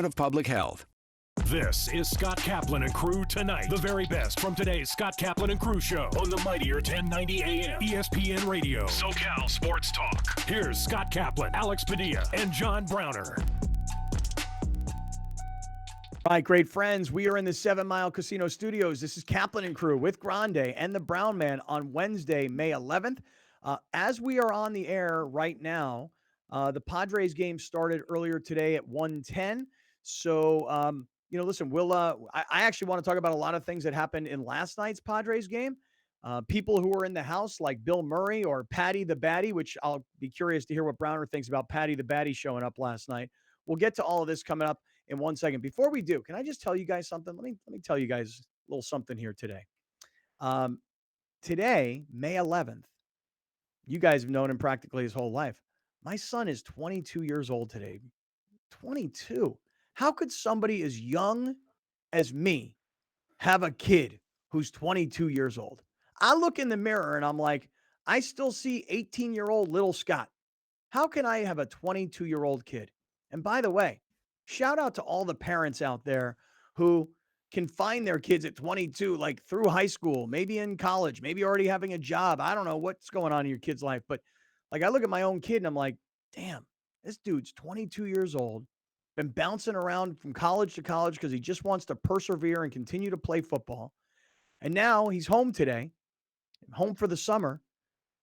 of Public Health. This is Scott Kaplan and Crew Tonight. The very best from today's Scott Kaplan and Crew show on the mightier 1090 AM ESPN Radio. SoCal Sports Talk. Here's Scott Kaplan, Alex Padilla, and John Browner. All right, great friends. We are in the 7 Mile Casino Studios. This is Kaplan and Crew with Grande and the Brown Man on Wednesday, May 11th. As we are on the air right now, the Padres game started earlier today at 1:10. So, listen, I actually want to talk about a lot of things that happened in last night's Padres game. People who were in the house, like Bill Murray or Patty the Batty, which I'll be curious to hear what Browner thinks about Patty the Batty showing up last night. We'll get to all of this coming up in 1 second. Before we do, can I just tell you guys something? Let me tell you guys a little something here today. Today, May 11th, you guys have known him practically his whole life. My son is 22 years old today. 22. How could somebody as young as me have a kid who's 22 years old? I look in the mirror and I'm like, I still see 18-year-old little Scott. How can I have a 22-year-old kid? And by the way, shout out to all the parents out there who can find their kids at 22, like through high school, maybe in college, maybe already having a job. I don't know what's going on in your kid's life, but like I look at my own kid and I'm like, damn, this dude's 22 years old, been bouncing around from college to college because he just wants to persevere and continue to play football. And now he's home today, home for the summer.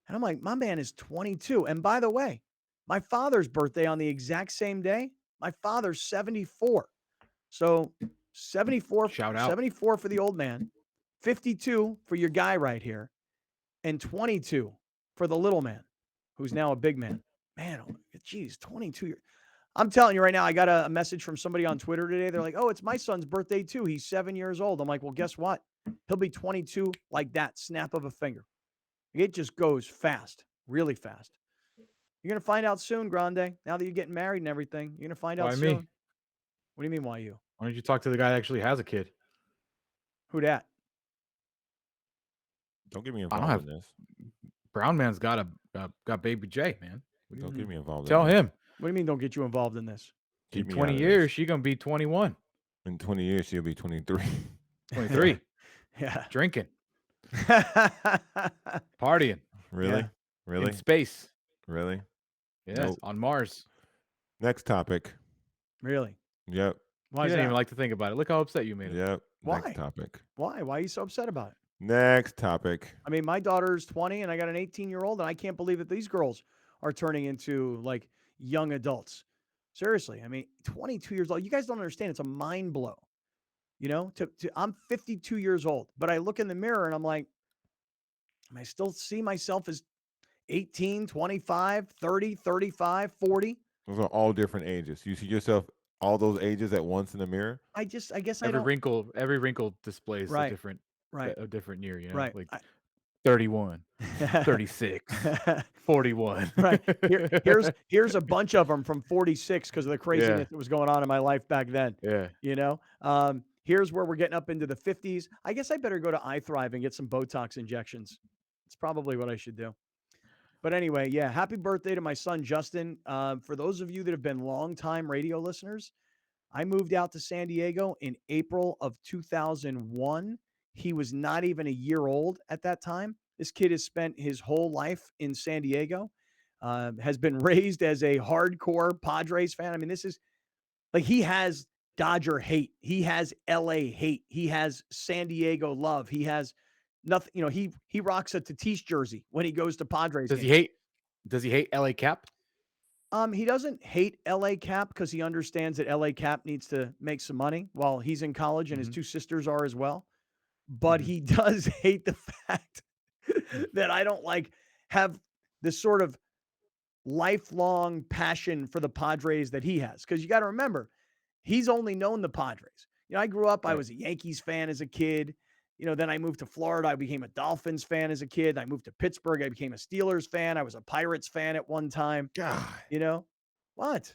And I'm like, my man is 22. And by the way, my father's birthday on the exact same day. My father's 74. So 74, Shout out. 74 for the old man, 52 for your guy right here, and 22 for the little man, who's now a big man. Man, geez, 22 years. I'm telling you right now, I got a message from somebody on Twitter today. They're like, oh, it's my son's birthday too. He's 7 years old. I'm like, well, guess what? He'll be 22 like that, snap of a finger. It just goes fast, really fast. You're going to find out soon, Grande. Now that you're getting married and everything, you're going to find out Why soon. me? What do you mean, why you? Why don't you talk to the guy that actually has a kid? Who dat? Don't get me I don't involved have- in this. Brown man's got baby J, man. Don't get me involved. Tell in this. him. What do you mean don't get you involved in this? Keep In me 20 out of years, this. she gonna be 21, In 20 years, she'll be 23. 23, Yeah. drinking, partying, Really? Yeah. Really? in space. Really? Yes, Nope. on Mars. Next topic. Really? Yep. Why You is didn't that? even like to think about it. Look how upset you made it. Yep. Why? Next topic. Why? Why are you so upset about it? Next topic. I mean, my daughter's 20 and I got an 18-year-old, and I can't believe that these girls are turning into like young adults. Seriously. I mean, 22 years old. You guys don't understand. It's a mind blow. You know, I'm 52 years old, but I look in the mirror and I'm like, I still see myself as 18, 25, 30, 35, 40. Those are all different ages. You see yourself all those ages at once in the mirror? I guess I Every don't. every wrinkle displays Right. a different year. You know, Right. like 31, 36, 41. Right. Here's a bunch of them from 46 because of the craziness that was going on in my life back then. Yeah. You know, here's where we're getting up into the 50s. I guess I better go to iThrive and get some Botox injections. It's probably what I should do. But anyway, yeah, happy birthday to my son, Justin. For those of you that have been longtime radio listeners, I moved out to San Diego in April of 2001. He was not even a year old at that time. This kid has spent his whole life in San Diego, has been raised as a hardcore Padres fan. I mean, this is like he has Dodger hate. He has LA hate. He has San Diego love. He has nothing. You know, he rocks a Tatis jersey when he goes to Padres. Does games. he hate LA Cap? He doesn't hate LA Cap because he understands that LA Cap needs to make some money while he's in college and his two sisters are as well. But he does hate the fact that I don't have this sort of lifelong passion for the Padres that he has. Because you got to remember, he's only known the Padres. You know, I grew up, I was a Yankees fan as a kid. You know, then I moved to Florida. I became a Dolphins fan as a kid. I moved to Pittsburgh. I became a Steelers fan. I was a Pirates fan at one time. God. You know, what?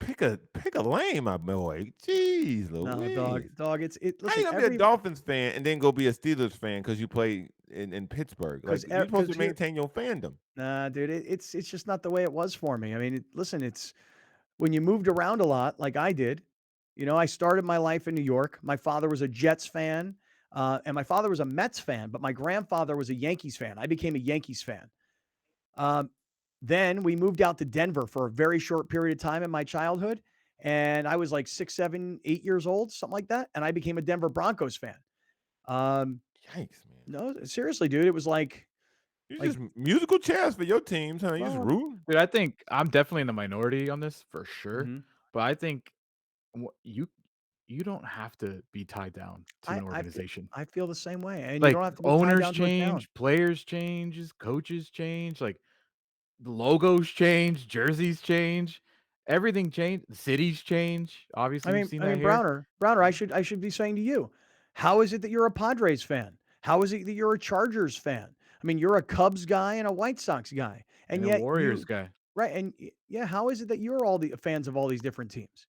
Pick a lane, my boy. Jeez, No, Louise. dog. It's How listen, you gonna be a Dolphins fan and then go be a Steelers fan because you play in Pittsburgh? Like, you're supposed to maintain your fandom. Nah, dude, it's just not the way it was for me. I mean, listen, it's when you moved around a lot, like I did. You know, I started my life in New York. My father was a Jets fan, and my father was a Mets fan, but my grandfather was a Yankees fan. I became a Yankees fan. Um, then we moved out to Denver for a very short period of time in my childhood. And I was like 6, 7, 8 years old, something like that. And I became a Denver Broncos fan. Yikes, man. No, seriously, dude. It was like, You just musical chairs for your teams, huh? You just rooting? Dude, I think I'm definitely in the minority on this for sure. mm-hmm. But I think you don't have to be tied down to an organization. I feel the same way. And you Like don't have to be tied owners down to a town. change, players change, coaches change, like the logos change, jerseys change, everything change, the cities change. Obviously, I we've mean, seen I that mean, here. Browner, I should be saying to you, how is it that you're a Padres fan? How is it that you're a Chargers fan? I mean, you're a Cubs guy and a White Sox guy, and And a yet Warriors guy. right, and yeah, how is it that you're all the fans of all these different teams?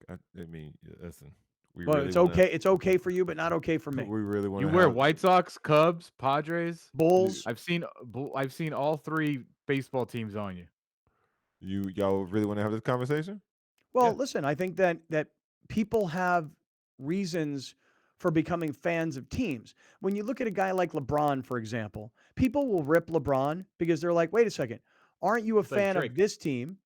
I mean, listen, we Well, really it's wanna okay. It's okay for you, but not okay for me. we really want You to wear have White Sox, Cubs, Padres. Bulls. I've seen all three baseball teams on you. y'all really want to have this conversation? Well, Yeah. listen, I think that people have reasons for becoming fans of teams. When you look at a guy like LeBron, for example, people will rip LeBron because they're like, wait a second, aren't you a It's like fan of Drake. this team?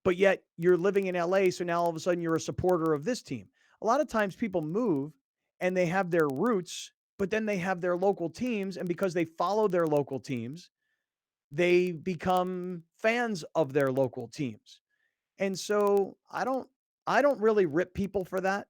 But yet you're living in LA, so now all of a sudden you're a supporter of this team. A lot of times people move and they have their roots, but then they have their local teams. And because they follow their local teams, they become fans of their local teams. And so I don't really rip people for that.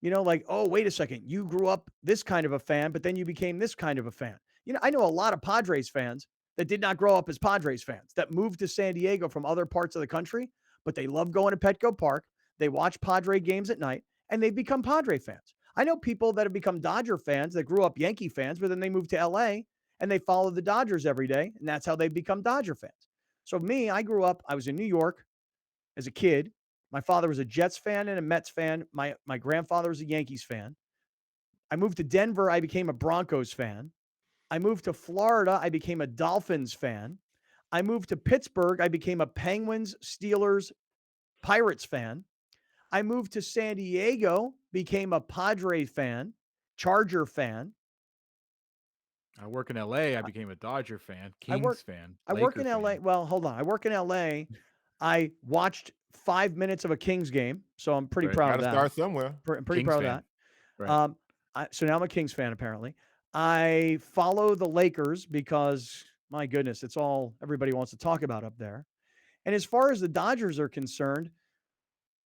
You know, like, oh, wait a second, you grew up this kind of a fan, but then you became this kind of a fan. You know, I know a lot of Padres fans that did not grow up as Padres fans that moved to San Diego from other parts of the country, but they love going to Petco Park. They watch Padre games at night and they've become Padre fans. I know people that have become Dodger fans that grew up Yankee fans, but then they moved to LA and they follow the Dodgers every day. And that's how they become Dodger fans. So me, I grew up, I was in New York as a kid. My father was a Jets fan and a Mets fan. My grandfather was a Yankees fan. I moved to Denver. I became a Broncos fan. I moved to Florida. I became a Dolphins fan. I moved to Pittsburgh. I became a Penguins, Steelers, Pirates fan. I moved to San Diego, became a Padre fan, Charger fan. I work in LA. I became a Dodger fan, I work- Kings fan. I work in Laker LA. fan. Well, hold on. I work in LA. I watched 5 minutes of a Kings game, so I'm pretty Right. proud Got of to that. start somewhere. Pretty Kings proud of fan. that. Right. So now I'm a Kings fan, apparently. I follow the Lakers because, my goodness, it's all everybody wants to talk about up there. And as far as the Dodgers are concerned,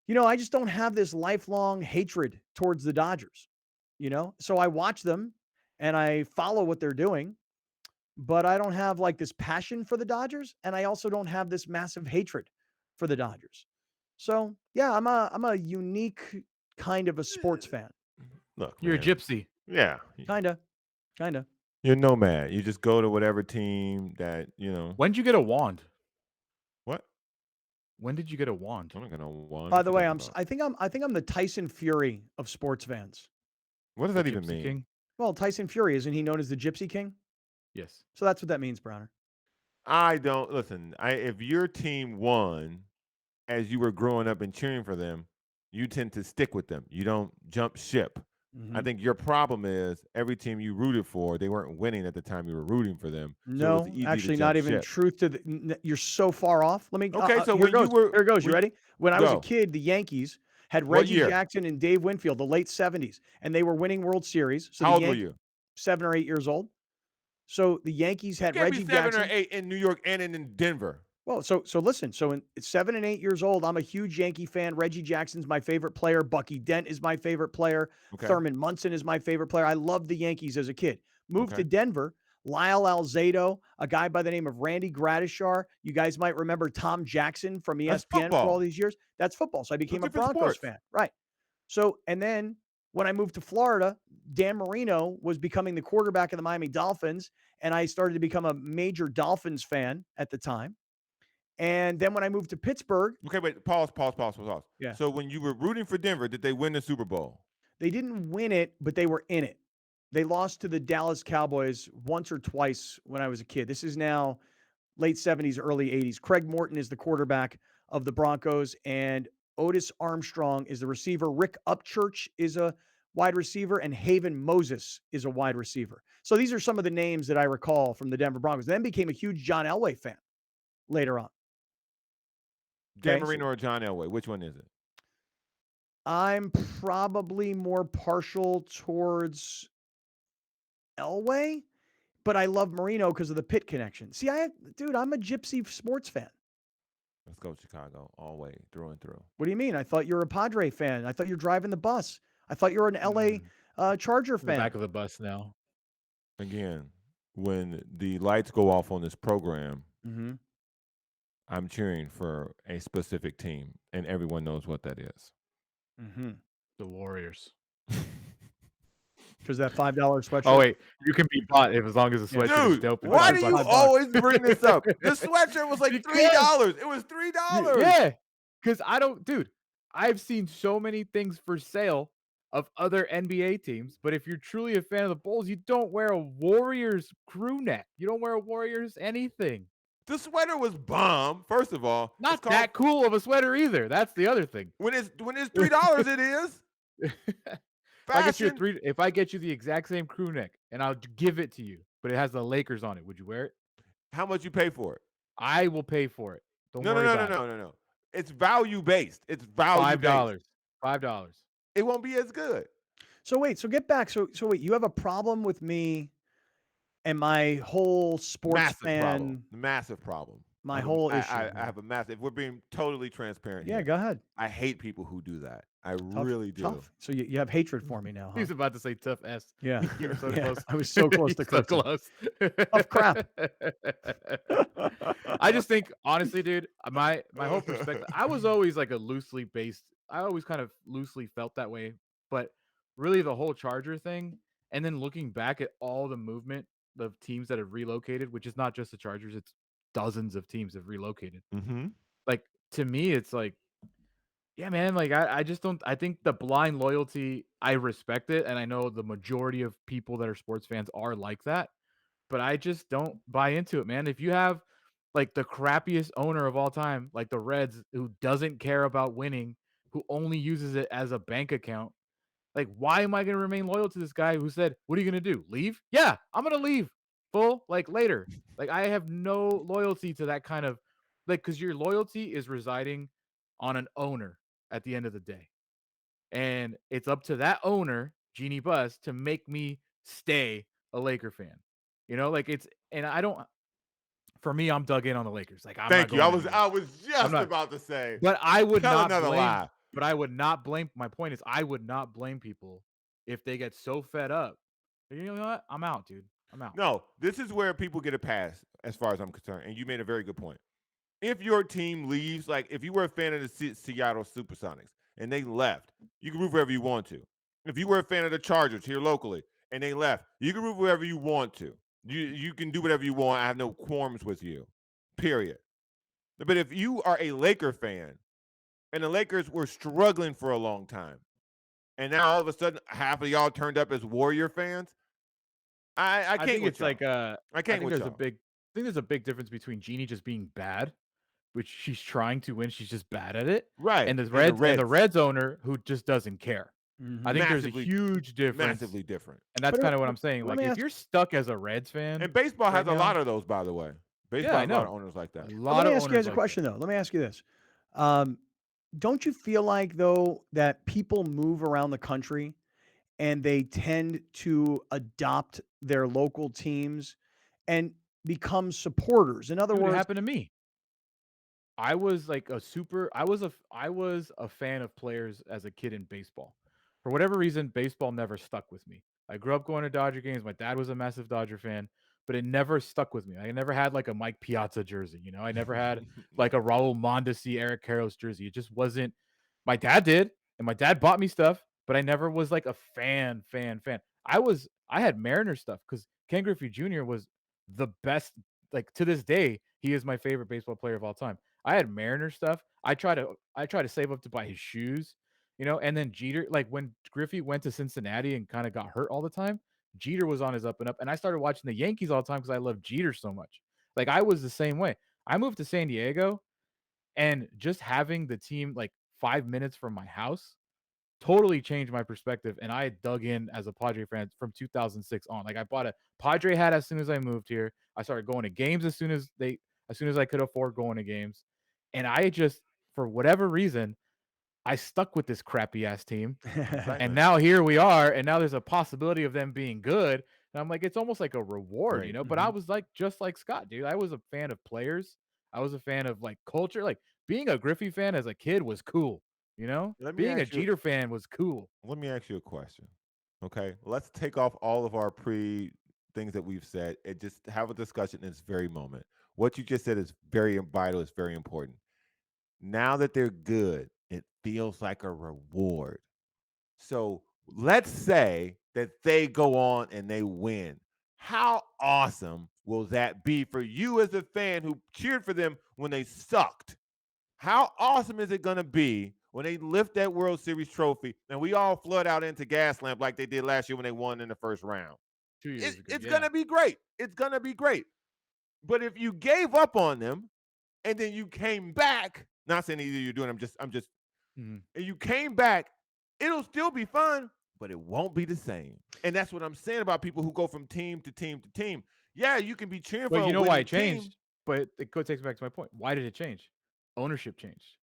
you know, I just don't have this lifelong hatred towards the Dodgers, you know? So I watch them and I follow what they're doing, but I don't have like this passion for the Dodgers. And I also don't have this massive hatred for the Dodgers. So yeah, I'm a unique kind of a sports fan. Look, You're a man. gypsy. Yeah. Kinda. You're nomad. You just go to whatever team that, When did you get a wand? What? When did you get a wand? I'm not gonna want. By the way, I think I'm the Tyson Fury of sports fans. What does The that even Gypsy mean? King? Well, Tyson Fury, isn't he known as the Gypsy King? Yes. So that's what that means, Browner. I don't listen. If your team won as you were growing up and cheering for them, you tend to stick with them. You don't jump ship. I think your problem is every team you rooted for, they weren't winning at the time you were rooting for them. So it No, was easy to actually, jump not even ship. truth to you're so far off. Let me. Okay, so here when goes. you were Here goes. You ready? When I was a Go. kid, the Yankees had What Reggie year? Jackson and Dave Winfield, the late '70s, and they were winning World Series. So How the old were you? 7 or 8 years old. So the Yankees had You can't Reggie be 7 Jackson. or 8 in New York and in Denver. Well, so listen. So in 7 and 8 years old, I'm a huge Yankee fan. Reggie Jackson's my favorite player. Bucky Dent is my favorite player. Okay. Thurman Munson is my favorite player. I loved the Yankees as a kid. Moved Okay. to Denver. Lyle Alzado, a guy by the name of Randy Gradishar. You guys might remember Tom Jackson from That's ESPN for football. all these years. That's football. So I became a different Broncos sports. fan. Right. So, and then when I moved to Florida, Dan Marino was becoming the quarterback of the Miami Dolphins, and I started to become a major Dolphins fan at the time. And then when I moved to Pittsburgh, Okay, wait, pause. Yeah. So when you were rooting for Denver, did they win the Super Bowl? they didn't win it, but they were in it. They lost to the Dallas Cowboys once or twice when I was a kid. This is now late 70s, early 80s. Craig Morton is the quarterback of the Broncos, and Otis Armstrong is the receiver. Rick Upchurch is a wide receiver, and Haven Moses is a wide receiver. So these are some of the names that I recall from the Denver Broncos. Then became a huge John Elway fan later on. Dan Marino or John Elway? Which one is it? I'm probably more partial towards Elway, but I love Marino because of the Pitt connection. See, dude, I'm a gypsy sports fan. Let's go Chicago all the way through and through. What do you mean? I thought you were a Padre fan. I thought you were driving the bus. I thought you were an LA Charger fan. Back of the bus now. Again, when the lights go off on this program, I'm cheering for a specific team, and everyone knows what that is. The Warriors. Because that $5 sweatshirt. Oh wait, you can be bought as long as the sweatshirt is dope. Why do you always bring this up? The sweatshirt was like $3. It was $3. Yeah, because I've seen so many things for sale of other NBA teams, but if you're truly a fan of the Bulls, you don't wear a Warriors crew neck. You don't wear a Warriors anything. The sweater was bomb. First of all, not that cool of a sweater either. That's the other thing. When it's $3, it is. If I get you the exact same crew neck and I'll give it to you, but it has the Lakers on it, would you wear it? How much you pay for it? I will pay for it. Don't worry about it. No. It's value based. It's value $5. $5. It won't be as good. So wait. So get back. So wait. You have a problem with me and my whole sports fan? Massive problem. My whole issue. I have a massive. If we're being totally transparent. Yeah, here, go ahead. I hate people who do that. I really do. Tough. So you have hatred for me now. Huh? He's about to say tough S. Yeah. You were so close. I was so close to so close. Tough crap. I just think, honestly, dude, my whole perspective, I was always like a loosely based, I always kind of loosely felt that way. But really the whole Charger thing, and then looking back at all the movement of teams that have relocated, which is not just the Chargers, it's dozens of teams have relocated. Like, to me, it's like, yeah, man, like I just don't, I think the blind loyalty, I respect it. And I know the majority of people that are sports fans are like that, but I just don't buy into it, man. If you have like the crappiest owner of all time, like the Reds, who doesn't care about winning, who only uses it as a bank account, like, why am I going to remain loyal to this guy who said, what are you going to do? Leave? Yeah, I'm going to leave later. Like, I have no loyalty to that kind of, like, because your loyalty is residing on an owner at the end of the day. And it's up to that owner, Jeannie Buss, to make me stay a Laker fan. You know, like for me, I'm dug in on the Lakers. Like, Thank you. I was just about to say. But I would not blame. Lie. But I would not blame. My point is, I would not blame people if they get so fed up. You know what? I'm out, dude. I'm out. No, this is where people get a pass, as far as I'm concerned. And you made a very good point. If your team leaves, like if you were a fan of the Seattle Supersonics and they left, you can root wherever you want to. If you were a fan of the Chargers here locally and they left, you can root wherever you want to. You can do whatever you want. I have no qualms with you, period. But if you are a Laker fan and the Lakers were struggling for a long time, and now all of a sudden half of y'all turned up as Warrior fans, I can't. I think it's like I can't. I think there's a big difference between Jeannie just being bad, which she's trying to win, she's just bad at it, right? And the Reds owner who just doesn't care. I think there's a huge difference. Massively different. And that's kind of what I'm saying. Like, if you're stuck as a Reds fan, and baseball has a lot of those, by the way. Baseball has a lot of owners like that. Let me ask you guys a question, though. Let me ask you this. Don't you feel like, though, that people move around the country and they tend to adopt their local teams and become supporters? In other words, it happened to me. I was like I was a fan of players as a kid in baseball. For whatever reason, baseball never stuck with me. I grew up going to Dodger games. My dad was a massive Dodger fan, but it never stuck with me. I never had like a Mike Piazza jersey, you know. I never had like a Raul Mondesi, Eric Karros jersey. It just wasn't. My dad did, and my dad bought me stuff, but I never was like a fan. I had Mariner stuff because Ken Griffey Jr. was the best. Like, to this day, he is my favorite baseball player of all time. I had Mariner stuff. I try to save up to buy his shoes, you know. And then Jeter, like when Griffey went to Cincinnati and kind of got hurt all the time, Jeter was on his up and up. And I started watching the Yankees all the time because I love Jeter so much. Like, I was the same way. I moved to San Diego, and just having the team like 5 minutes from my house totally changed my perspective, and I dug in as a Padre fan from 2006 on. Like I bought a Padre hat as soon as I moved here. I started going to games as soon as I could afford going to games, and I just for whatever reason I stuck with this crappy ass team, and now here we are, and now there's a possibility of them being good. And I'm like, it's almost like a reward, Right. But I was like, just like Scott, dude. I was a fan of players. I was a fan of like culture. Like being a Griffey fan as a kid was cool, Let me Being a ask you. Jeter fan was cool. Let me ask you a question. Okay, let's take off all of our pre things that we've said and just have a discussion in this very moment. What you just said is very vital. It's very important. Now that they're good, it feels like a reward. So let's say that they go on and they win. How awesome will that be for you as a fan who cheered for them when they sucked? How awesome is it going to be when they lift that World Series trophy and we all flood out into Gaslamp like they did last year when they won in the first round? 2 years ago, It's yeah. going to be great. It's going to be great. But if you gave up on them and then you came back, not saying either you're doing, I'm just, Mhm. and you came back, it'll still be fun, but it won't be the same. And that's what I'm saying about people who go from team to team to team. Yeah, you can be cheering for But a you know why winning it changed? team But it takes me back to my point. Why did it change? Ownership changed.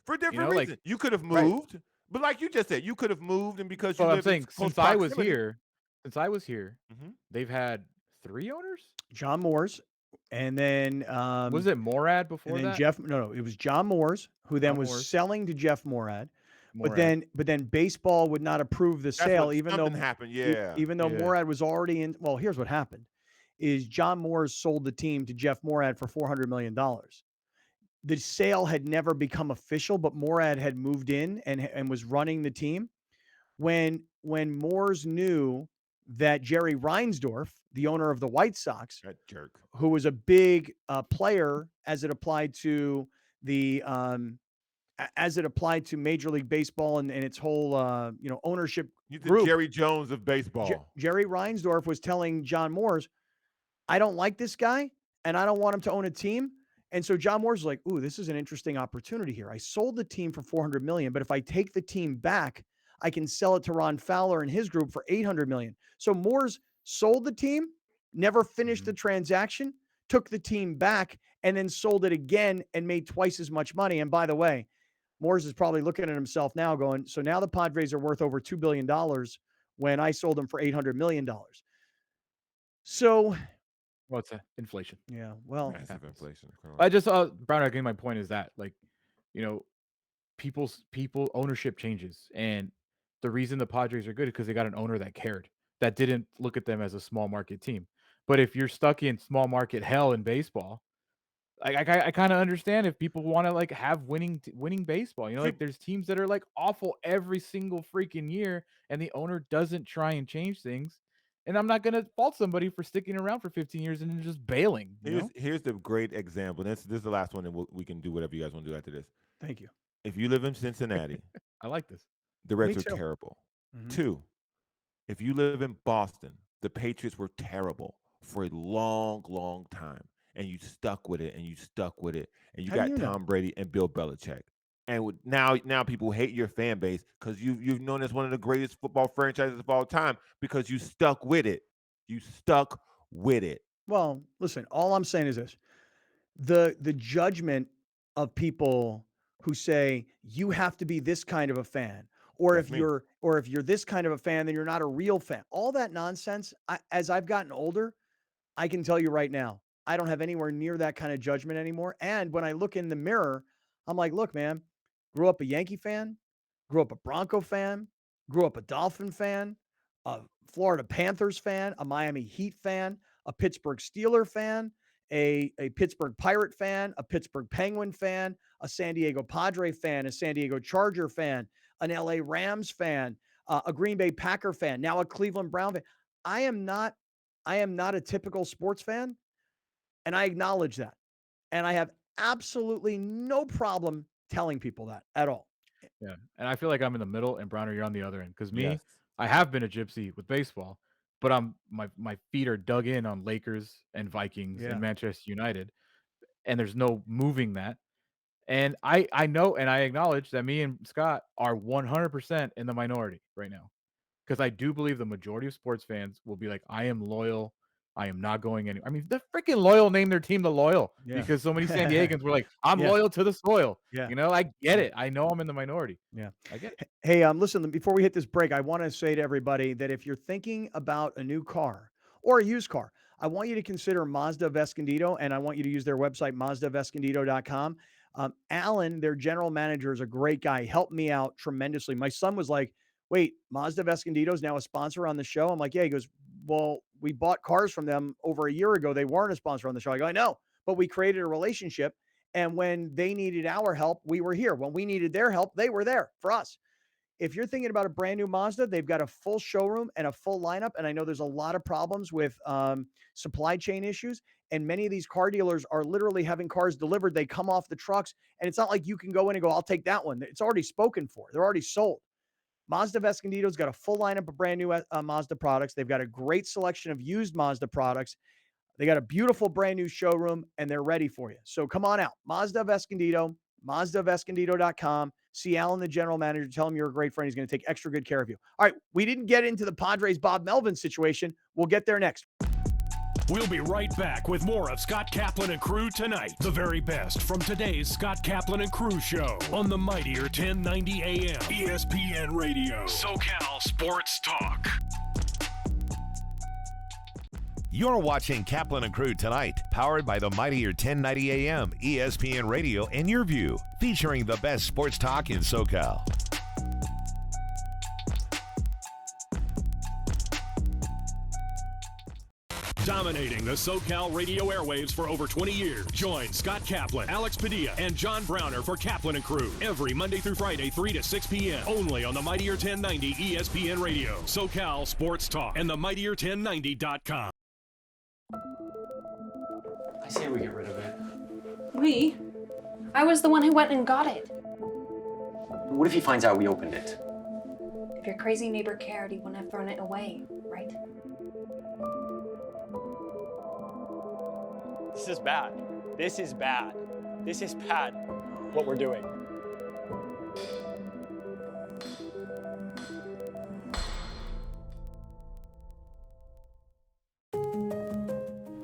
for different Like reasons. You could have right. moved, but like you just said, you could have moved, and because you But I'm live in saying close since I was proximity. here, Mhm. they've had 3 owners. John Moore's, and then Was it Morad and before then that? Jeff. No, it was John Moore's, who then John was Moore's. selling to Jeff Morad. But Morad. then baseball would not approve the That's sale, what even something though happened. e- Yeah. even though Yeah. Morad was already in. Well, here's what happened: is John Moore's sold the team to Jeff Morad for $400 million. The sale had never become official, but Morad had moved in and was running the team. When Moores knew that Jerry Reinsdorf, the owner of the White Sox, That jerk. who was a big player as it applied to the as it applied to Major League Baseball and its whole ownership He's the group. Jerry Jones of baseball. Jerry Reinsdorf was telling John Moores, I don't like this guy and I don't want him to own a team. And so John Moore's like, ooh, this is an interesting opportunity here. I sold the team for $400 million, but if I take the team back, I can sell it to Ron Fowler and his group for $800 million. So Moore's sold the team, never finished the transaction, took the team back, and then sold it again and made twice as much money. And by the way, Moore's is probably looking at himself now going, so now the Padres are worth over $2 billion when I sold them for $800 million. So, Well, it's inflation. yeah, well, Massive happens. inflation. I just Brown, again, my point is that people ownership changes, and the reason the Padres are good is because they got an owner that cared, that didn't look at them as a small market team. But if you're stuck in small market hell in baseball, I kind of understand if people want to like have winning baseball. See- Like there's teams that are like awful every single freaking year, and the owner doesn't try and change things. And I'm not gonna fault somebody for sticking around for 15 years and then just bailing. Here's the great example. This is the last one, and we can do whatever you guys want to do after this. thank you. If you live in Cincinnati, I like this. the Reds Me are too. terrible. Mhm. 2, if you live in Boston, the Patriots were terrible for a long, long time, and you stuck with it, and you stuck with it, and you How do got you know? Tom Brady and Bill Belichick. And now people hate your fan base because you've known as one of the greatest football franchises of all time because you stuck with it. You stuck with it. Well, listen, all I'm saying is this. The judgment of people who say you have to be this kind of a fan, or That's if me. you're this kind of a fan, then you're not a real fan. All that nonsense. As I've gotten older, I can tell you right now, I don't have anywhere near that kind of judgment anymore. And when I look in the mirror, I'm like, look, man, grew up a Yankee fan, grew up a Bronco fan, grew up a Dolphin fan, a Florida Panthers fan, a Miami Heat fan, a Pittsburgh Steeler fan, a Pittsburgh Pirate fan, a Pittsburgh Penguin fan, a San Diego Padre fan, a San Diego Charger fan, an LA Rams fan, a Green Bay Packer fan, now a Cleveland Brown fan. I am not a typical sports fan, and I acknowledge that. And I have absolutely no problem telling people that at all. Yeah, and I feel like I'm in the middle, and Browner, you're on the other end. Because me, Yes. I have been a gypsy with baseball, but my feet are dug in on Lakers and Vikings Yeah. and Manchester United, and there's no moving that. And I know and I acknowledge that me and Scott are 100% in the minority right now. Because I do believe the majority of sports fans will be like, I am loyal. I am not going anywhere. I mean, the freaking Loyal named their team the Loyal because so many San Diegans were like, I'm Yeah. loyal to the soil. Yeah. You know, I get it. I know I'm in the minority. Yeah. I get it. Hey, listen, before we hit this break, I want to say to everybody that if you're thinking about a new car or a used car, I want you to consider Mazda of Escondido, and I want you to use their website, mazdaofescondido.com. Alan, their general manager, is a great guy. He helped me out tremendously. My son was like, wait, Mazda of Escondido is now a sponsor on the show? I'm like, yeah. He goes, well, we bought cars from them over a year ago. They weren't a sponsor on the show. I go, I know, but we created a relationship. And when they needed our help, we were here. When we needed their help, they were there for us. If you're thinking about a brand new Mazda, they've got a full showroom and a full lineup. And I know there's a lot of problems with supply chain issues. And many of these car dealers are literally having cars delivered. They come off the trucks, and it's not like you can go in and go, I'll take that one. It's already spoken for. They're already sold. Mazda of Escondido's got a full lineup of brand new Mazda products. They've got a great selection of used Mazda products. They got a beautiful brand new showroom, and they're ready for you. So come on out. Mazda of Escondido, mazdaofescondido.com. See Alan, the general manager. Tell him you're a great friend. He's going to take extra good care of you. All right, we didn't get into the Padres Bob Melvin situation. We'll get there next. We'll be right back with more of Scott Kaplan and Crew Tonight. The very best from today's Scott Kaplan and Crew show on the mightier 1090 AM ESPN Radio. SoCal Sports Talk. You're watching Kaplan and Crew Tonight, powered by the mightier 1090 AM ESPN Radio and Your View, featuring the best sports talk in SoCal. Dominating the SoCal radio airwaves for over 20 years. Join Scott Kaplan, Alex Padilla, and John Browner for Kaplan and Crew every Monday through Friday, 3 to 6 p.m. Only on the mightier 1090 ESPN Radio, SoCal Sports Talk, and the mightier1090.com. I say we get rid of it. Me? I was the one who went and got it. What if he finds out we opened it? If your crazy neighbor cared, he wouldn't have thrown it away, right? This is bad. This is bad. This is bad, what we're doing.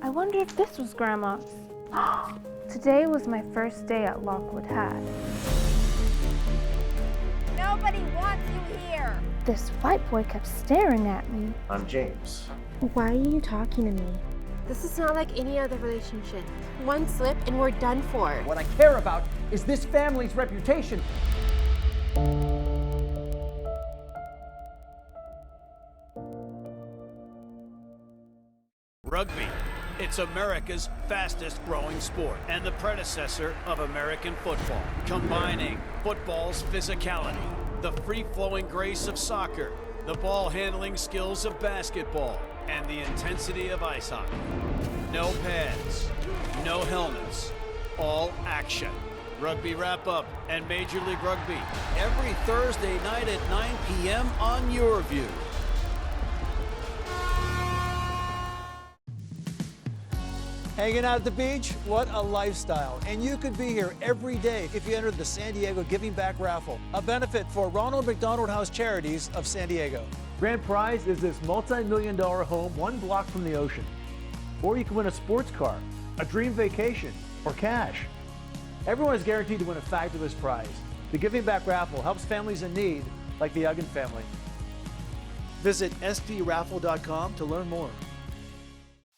I wonder if this was Grandma's. Today was my first day at Lockwood Hat. Nobody wants you here. This white boy kept staring at me. I'm James. Why are you talking to me? This is not like any other relationship. One slip and we're done for. What I care about is this family's reputation. Rugby. It's America's fastest growing sport and the predecessor of American football, combining football's physicality, the free-flowing grace of soccer, the ball-handling skills of basketball, and the intensity of ice hockey. No pads, no helmets, all action. Rugby Wrap-Up and Major League Rugby every Thursday night at 9 p.m. on Your View. Hanging out at the beach? What a lifestyle. And you could be here every day if you entered the San Diego Giving Back Raffle, a benefit for Ronald McDonald House Charities of San Diego. Grand prize is this multi-million-dollar home 1 block from the ocean. Or you can win a sports car, a dream vacation, or cash. Everyone is guaranteed to win a fabulous prize. The Giving Back Raffle helps families in need, like the Uggan family. Visit sdraffle.com to learn more.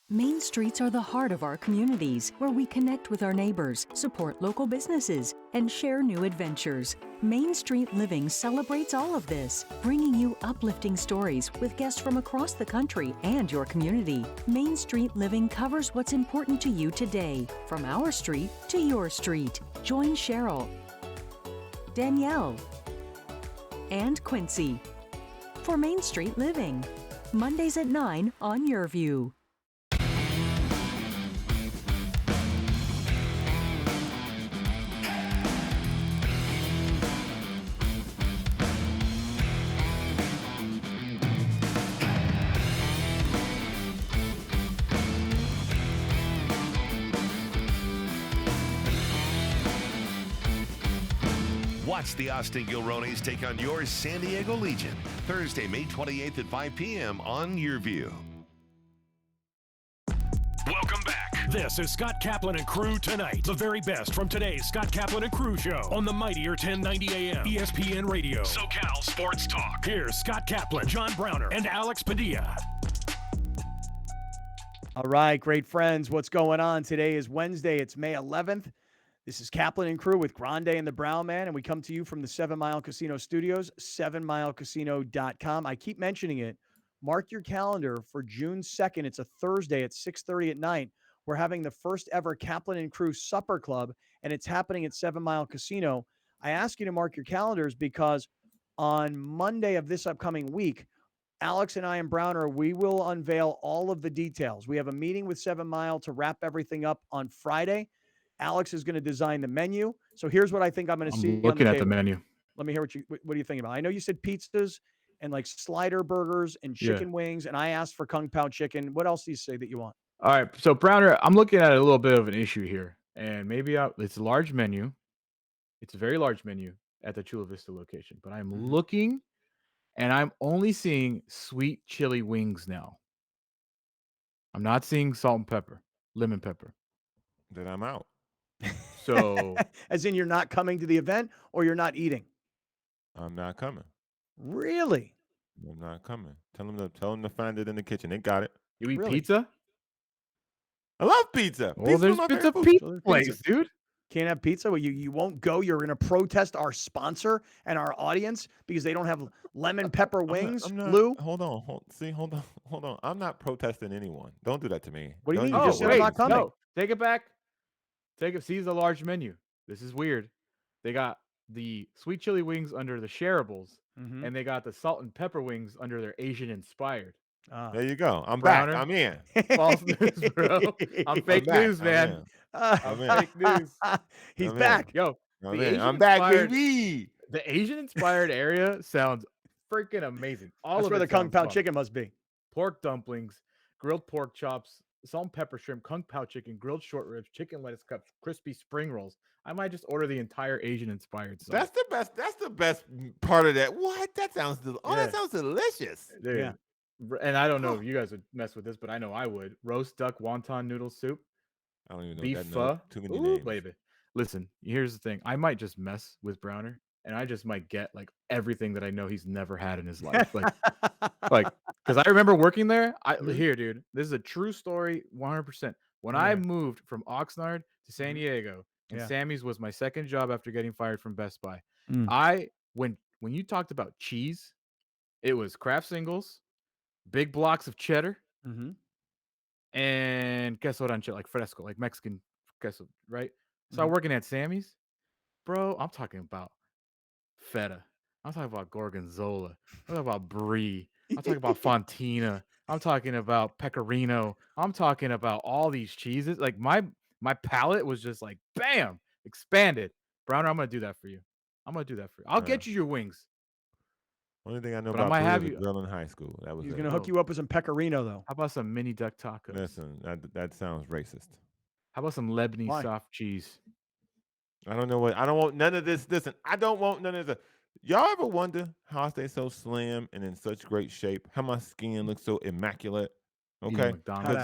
Main streets are the heart of our communities, where we connect with our neighbors, support local businesses, and share new adventures. Main Street Living celebrates all of this, bringing you uplifting stories with guests from across the country and your community. Main Street Living covers what's important to you today, from our street to your street. Join Cheryl, Danielle, and Quincy for Main Street Living, Mondays at 9 on Your View. Watch the Austin Gilronis take on your San Diego Legion Thursday, May 28th at 5 p.m. on YourView. Welcome back. This is Scott Kaplan and Crew Tonight. The very best from today's Scott Kaplan and Crew show on the mightier 1090 AM ESPN Radio. SoCal Sports Talk. Here's Scott Kaplan, John Browner, and Alex Padilla. All right, great friends. What's going on? Today is Wednesday. It's May 11th. This is Kaplan and Crew with Grande and the Brown Man, and we come to you from the 7 Mile Casino Studios, 7milecasino.com. I keep mentioning it. Mark your calendar for June 2nd. It's a Thursday at 6:30 at night. We're having the first ever Kaplan and Crew Supper Club, and it's happening at 7 Mile Casino. I ask you to mark your calendars because on Monday of this upcoming week, Alex and I and Browner, we will unveil all of the details. We have a meeting with 7 Mile to wrap everything up on Friday. Alex is going to design the menu. So here's what I think I'm going to see. Looking at the menu. Let me hear what do you think about? I know you said pizzas and like slider burgers and chicken wings, and I asked for Kung Pao chicken. What else do you say that you want? All right, so Browner, I'm looking at a little bit of an issue here, and maybe it's a large menu. It's a very large menu at the Chula Vista location, but I'm looking, and I'm only seeing sweet chili wings now. I'm not seeing salt and pepper, lemon pepper. Then I'm out. So, as in you're not coming to the event or you're not eating? I'm not coming. Really? I'm not coming. Tell them to find it in the kitchen. They got it. You eat pizza? I love pizza. Well, there's pizza place, dude. Can't have pizza? Well, you won't go. You're going to protest our sponsor and our audience because they don't have lemon pepper wings, I'm not, Lou? Hold on. I'm not protesting anyone. Don't do that to me. What do you mean? Oh, You just said I'm not coming. No, take it back. See the large menu. This is weird. They got the sweet chili wings under the shareables, and they got the salt and pepper wings under their Asian inspired. There you go. I'm Browner. back. I'm in. False news, bro. I'm fake news, man. I'm in. Fake news. He's I'm back. Yo, I'm back, baby. The Asian inspired area sounds freaking amazing. That's where the Kung Pao chicken must be. Pork dumplings, grilled pork chops, salt and pepper shrimp, Kung Pao chicken, grilled short ribs, chicken lettuce cups, crispy spring rolls. I might just order the entire Asian inspired stuff. That's the best. That's the best part of that. What? That sounds that sounds delicious. Dude. Yeah. And I don't know if you guys would mess with this, but I know I would. Roast duck wonton noodle soup. I don't even know Beef that. pho. Too many Ooh, names. baby. Listen, here's the thing. I might just mess with Browner, and I just might get like everything that I know he's never had in his life. Like, because I remember working there. Here, dude, this is a true story, 100%. When I moved from Oxnard to San Diego, and Sammy's was my second job after getting fired from Best Buy. When you talked about cheese, it was Kraft Singles, big blocks of cheddar, and queso rancho, like fresco, like Mexican queso, right? So I'm working at Sammy's, bro. I'm talking about feta. I'm talking about gorgonzola. I'm talking about brie. I'm talking about fontina. I'm talking about pecorino. I'm talking about all these cheeses. Like my palate was just like bam, expanded. Browner, I'm gonna do that for you. I'll get you your wings. Only thing I know But I about might food have is you- a girl in high school. That was He's it. going to hook you up with some pecorino, though. How about some mini duck tacos? Listen, that sounds racist. How about some Lebanese Why? soft cheese? I don't know what. I don't want none of this. Listen, I don't want none of this. Y'all ever wonder how I stay so slim and in such great shape? How my skin looks so immaculate? Eating Okay, McDonald's. because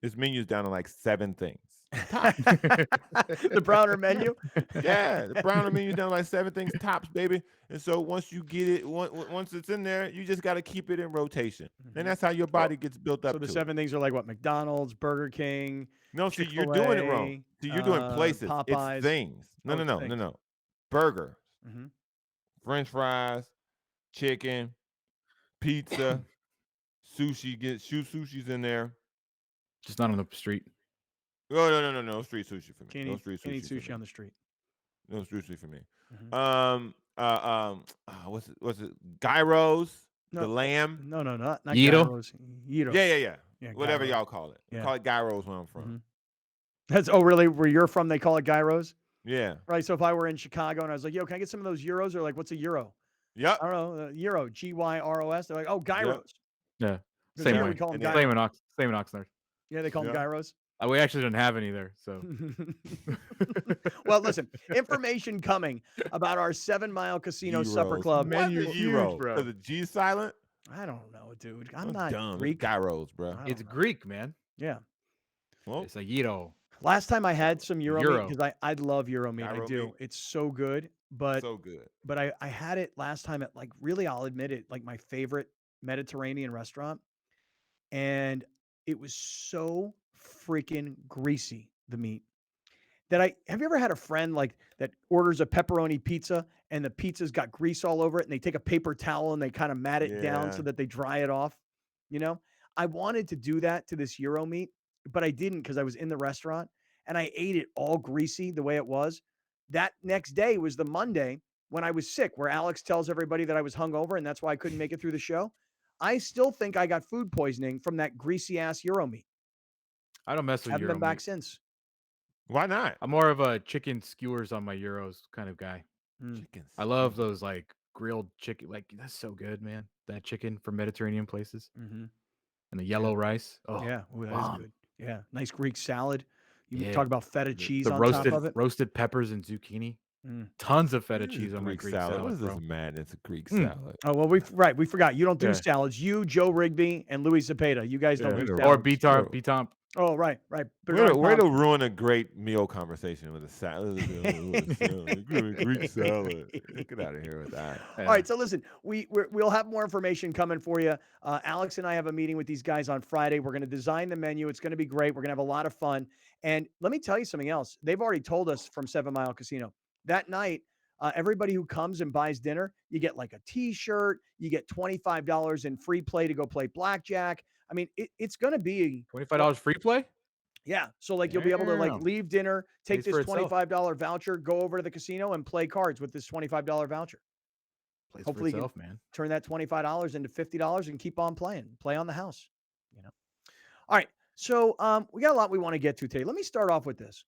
this menu's down to like 7 things. The Browner menu? Yeah, the Browner menu's down to like 7 things tops, baby. And so once you get it, once it's in there, you just got to keep it in rotation, and that's how your body gets built up. So the to 7 things are like what? McDonald's, Burger King. No, see, you're doing it wrong. See, you're doing places. Popeyes. It's things. Oh, No. things. Burger, Mhm. French fries, chicken, pizza, sushi. Get sushi's in there. Just not on the street. Oh no. Street sushi for me. Can't No eat, street can't eat sushi. for sushi me. on the street. No street sushi for me. Mhm. What's it? Gyros, No. the lamb. No, not Gyro? gyros. Gyros. Yeah. Yeah, Whatever gyro. y'all call it. We Yeah. call it gyros where I'm from. Mhm. Oh, really? Where you're from, they call it gyros? Yeah. Right. So if I were in Chicago and I was like, yo, can I get some of those euros? They're like, what's a euro? Yep. I don't know. Euro, Gyros. They're like, oh, gyros. Yeah. Because Same here way. we call them And then- gyros. Same in Oxnard. Yeah, they call them Yeah. gyros. We actually don't have any there, so. Well, listen, information coming about our 7 Mile Casino Supper Gyros. Club. What's Menu the huge, gyro? bro. Is the G silent? I don't know, dude. I'm That's not dumb. Greek. It's gyros, bro. It's Greek, man. Yeah. Well, It's a gyro. Last time I had some Euro meat, Euro. because I love Euro meat. Gyro I do. meat. It's so good. But so good. but I had it last time at, like, really, I'll admit it, like my favorite Mediterranean restaurant. And it was so freaking greasy, the meat. Have you ever had a friend like that orders a pepperoni pizza and the pizza's got grease all over it and they take a paper towel and they kind of mat it down so Yeah. that they dry it off? You know, I wanted to do that to this Euro meat, but I didn't because I was in the restaurant and I ate it all greasy the way it was. That next day was the Monday when I was sick, where Alex tells everybody that I was hungover and that's why I couldn't make it through the show. I still think I got food poisoning from that greasy ass Euro meat. I don't mess with Haven't Euro been back meat. since. Why not? I'm more of a chicken skewers on my Euros kind of guy. Chicken. I love those like grilled chicken. Like that's so good, man. That chicken from Mediterranean places. Mm-hmm. And the yellow rice. Oh, Yeah, ooh, that is bomb. good. Yeah, nice Greek salad. You Yeah. talk about feta cheese The on roasted top of it. roasted peppers and zucchini. Mm. Tons of feta What is cheese on my Greek salad, What is bro. this madness? A Greek Mm. salad. Oh well, we forgot. You don't do Yeah. salads. You, Joe Rigby, and Louis Zepeda. You guys don't Yeah. do Or salads. Or Betomp. Oh right. Way Bernard to Pomp. ruin a great meal conversation with a salad. Greek salad. Get out of here with that. All right, so listen, we'll have more information coming for you. Alex and I have a meeting with these guys on Friday. We're going to design the menu. It's going to be great. We're going to have a lot of fun. And let me tell you something else. They've already told us from 7 Mile Casino that night. Everybody who comes and buys dinner, you get like a T-shirt. You get $25 in free play to go play blackjack. I mean, it's going to be $25 free play? Yeah. So like you'll be able to like Damn. leave dinner, take Pays this for itself. $25 voucher, go over to the casino and play cards with this $25 voucher. Plays Hopefully for you itself, can man. turn that $25 into $50 and keep on playing. Play on the house. You know. All right. So we got a lot we want to get to today. Let me start off with this.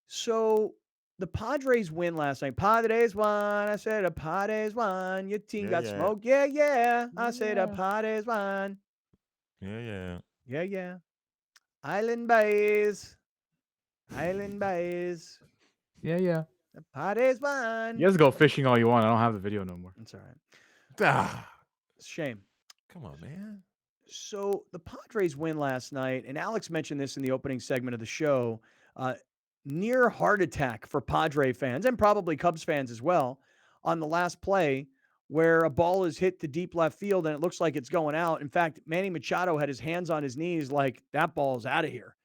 So the Padres win last night. Padres won. I said the Padres won. Your team got smoked. Yeah, yeah. I said the Padres won. Yeah. Yeah. Island Bays. Island Bays. Yeah. The Padres won. You guys go fishing all you want. I don't have the video no more. It's all right. Ah, It's a shame. come on, man. So the Padres win last night, and Alex mentioned this in the opening segment of the show. Near heart attack for Padre fans and probably Cubs fans as well on the last play where a ball is hit to deep left field and it looks like it's going out. In fact, Manny Machado had his hands on his knees like that ball's out of here.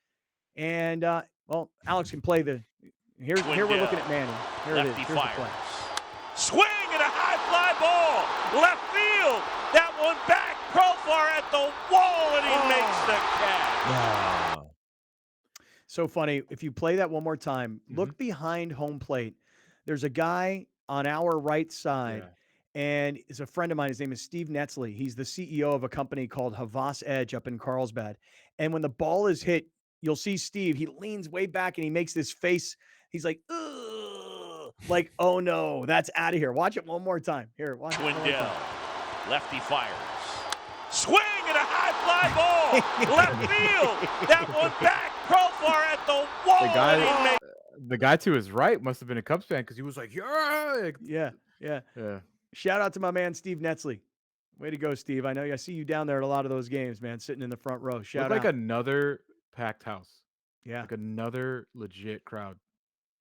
And, well, Alex can play the – here we're looking at Manny. Here it is. Here's the play. Swing and a high fly ball. Left field. That one back. Profar at the wall, and he makes the catch. So funny. If you play that one more time, look behind home plate. There's a guy on our right side, and is a friend of mine. His name is Steve Netzley. He's the CEO of a company called Havas Edge up in Carlsbad. And when the ball is hit, you'll see Steve. He leans way back, and he makes this face. He's like, ugh. Like, oh, no, that's out of here. Watch it one more time. Here, watch it one more time. Lefty fires. Swing and a high fly ball. Left field. That one back. Profar at the wall. The guy to his right must have been a Cubs fan because he was like, Yeah. Shout out to my man, Steve Netzley. Way to go, Steve. I see you down there at a lot of those games, man, sitting in the front row. Shout Looked out. like another packed house. Yeah. Like another legit crowd.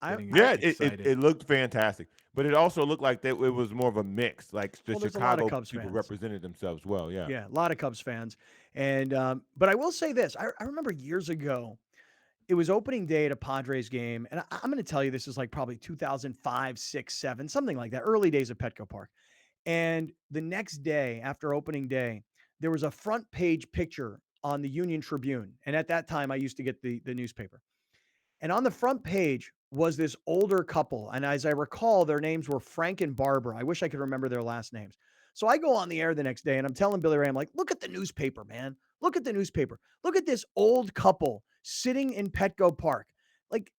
It looked fantastic, but it also looked like that it was more of a mix. Like the there's a lot of Chicago Cubs people fans. represented themselves well. Yeah. Yeah, a lot of Cubs fans. And but I will say this. I remember years ago, it was opening day at a Padres game. And I'm going to tell you, this is like probably 2005, 6, 7, something like that, early days of Petco Park. And the next day, after opening day, there was a front page picture on the Union Tribune. And at that time, I used to get the newspaper. And on the front page was this older couple. And as I recall, their names were Frank and Barbara. I wish I could remember their last names. So I go on the air the next day and I'm telling Billy Ray, I'm like, look at the newspaper, man. Look at the newspaper. Look at this old couple sitting in Petco Park. Like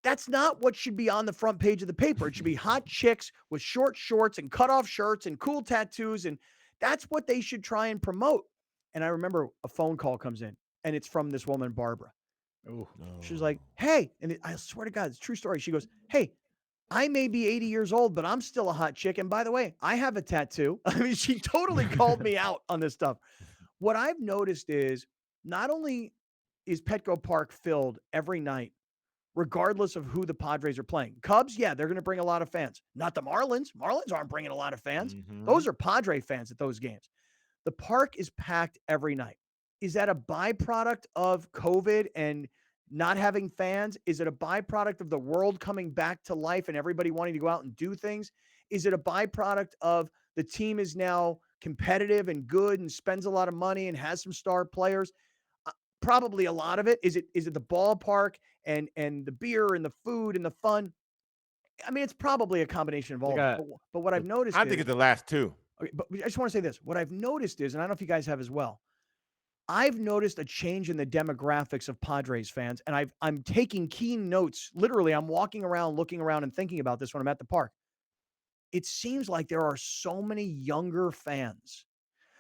that's not what should be on the front page of the paper. It should be hot chicks with short shorts and cutoff shirts and cool tattoos. And that's what they should try and promote. And I remember a phone call comes in and it's from this woman, Barbara. Ooh. She was like, hey, and I swear to God, it's a true story. She goes, hey, I may be 80 years old, but I'm still a hot chick. And by the way, I have a tattoo. I mean, she totally called me out on this stuff. What I've noticed is not only is Petco Park filled every night, regardless of who the Padres are playing. Cubs, yeah, they're going to bring a lot of fans. Not the Marlins. Marlins aren't bringing a lot of fans. Those are Padre fans at those games. The park is packed every night. Is that a byproduct of COVID and not having fans? Is it a byproduct of the world coming back to life and everybody wanting to go out and do things? Is it a byproduct of the team is now competitive and good and spends a lot of money and has some star players? Probably a lot of it. Is it the ballpark and the beer and the food and the fun? I mean, it's probably a combination of all of it. But what I've noticed I think it's the last two. Okay, but I just want to say this. What I've noticed is, and I don't know if you guys have as well, I've noticed a change in the demographics of Padres fans, and I'm taking keen notes. Literally, I'm walking around, looking around, and thinking about this when I'm at the park. It seems like there are so many younger fans.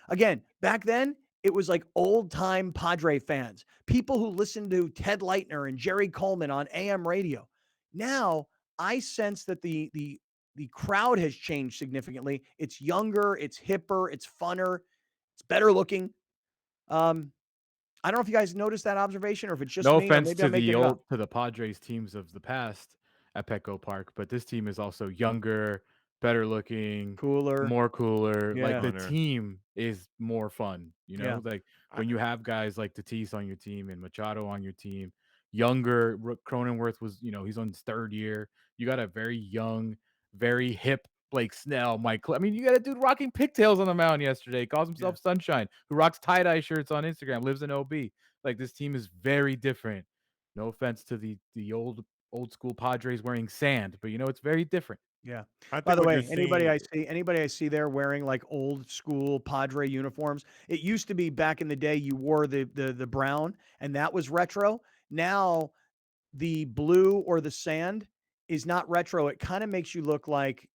Again, back then, it was like old-time Padre fans, people who listened to Ted Leitner and Jerry Coleman on AM radio. Now, I sense that the crowd has changed significantly. It's younger, it's hipper, it's funner, it's better looking. I don't know if you guys noticed that observation or if it's just No me or offense maybe to I'm making it up. the Padres teams of the past at Petco Park, but this team is also younger, better looking, Cooler. more cooler. Like the Yeah. team is more fun, you know? Yeah. Like when you have guys like Tatis on your team and Machado on your team, younger Cronenworth was, he's on his third year. You got a very young, very hip Blake Snell, I mean, you got a dude rocking pigtails on the mound yesterday, calls himself Sunshine, who rocks tie-dye shirts on Instagram, lives in OB. Like this team is very different. No offense to the old school Padres wearing sand, but it's very different. Yeah. I By think the what you're way, anybody seeing, I see there wearing like old school Padre uniforms, it used to be back in the day you wore the brown and that was retro. Now the blue or the sand is not retro. It kind of makes you look like,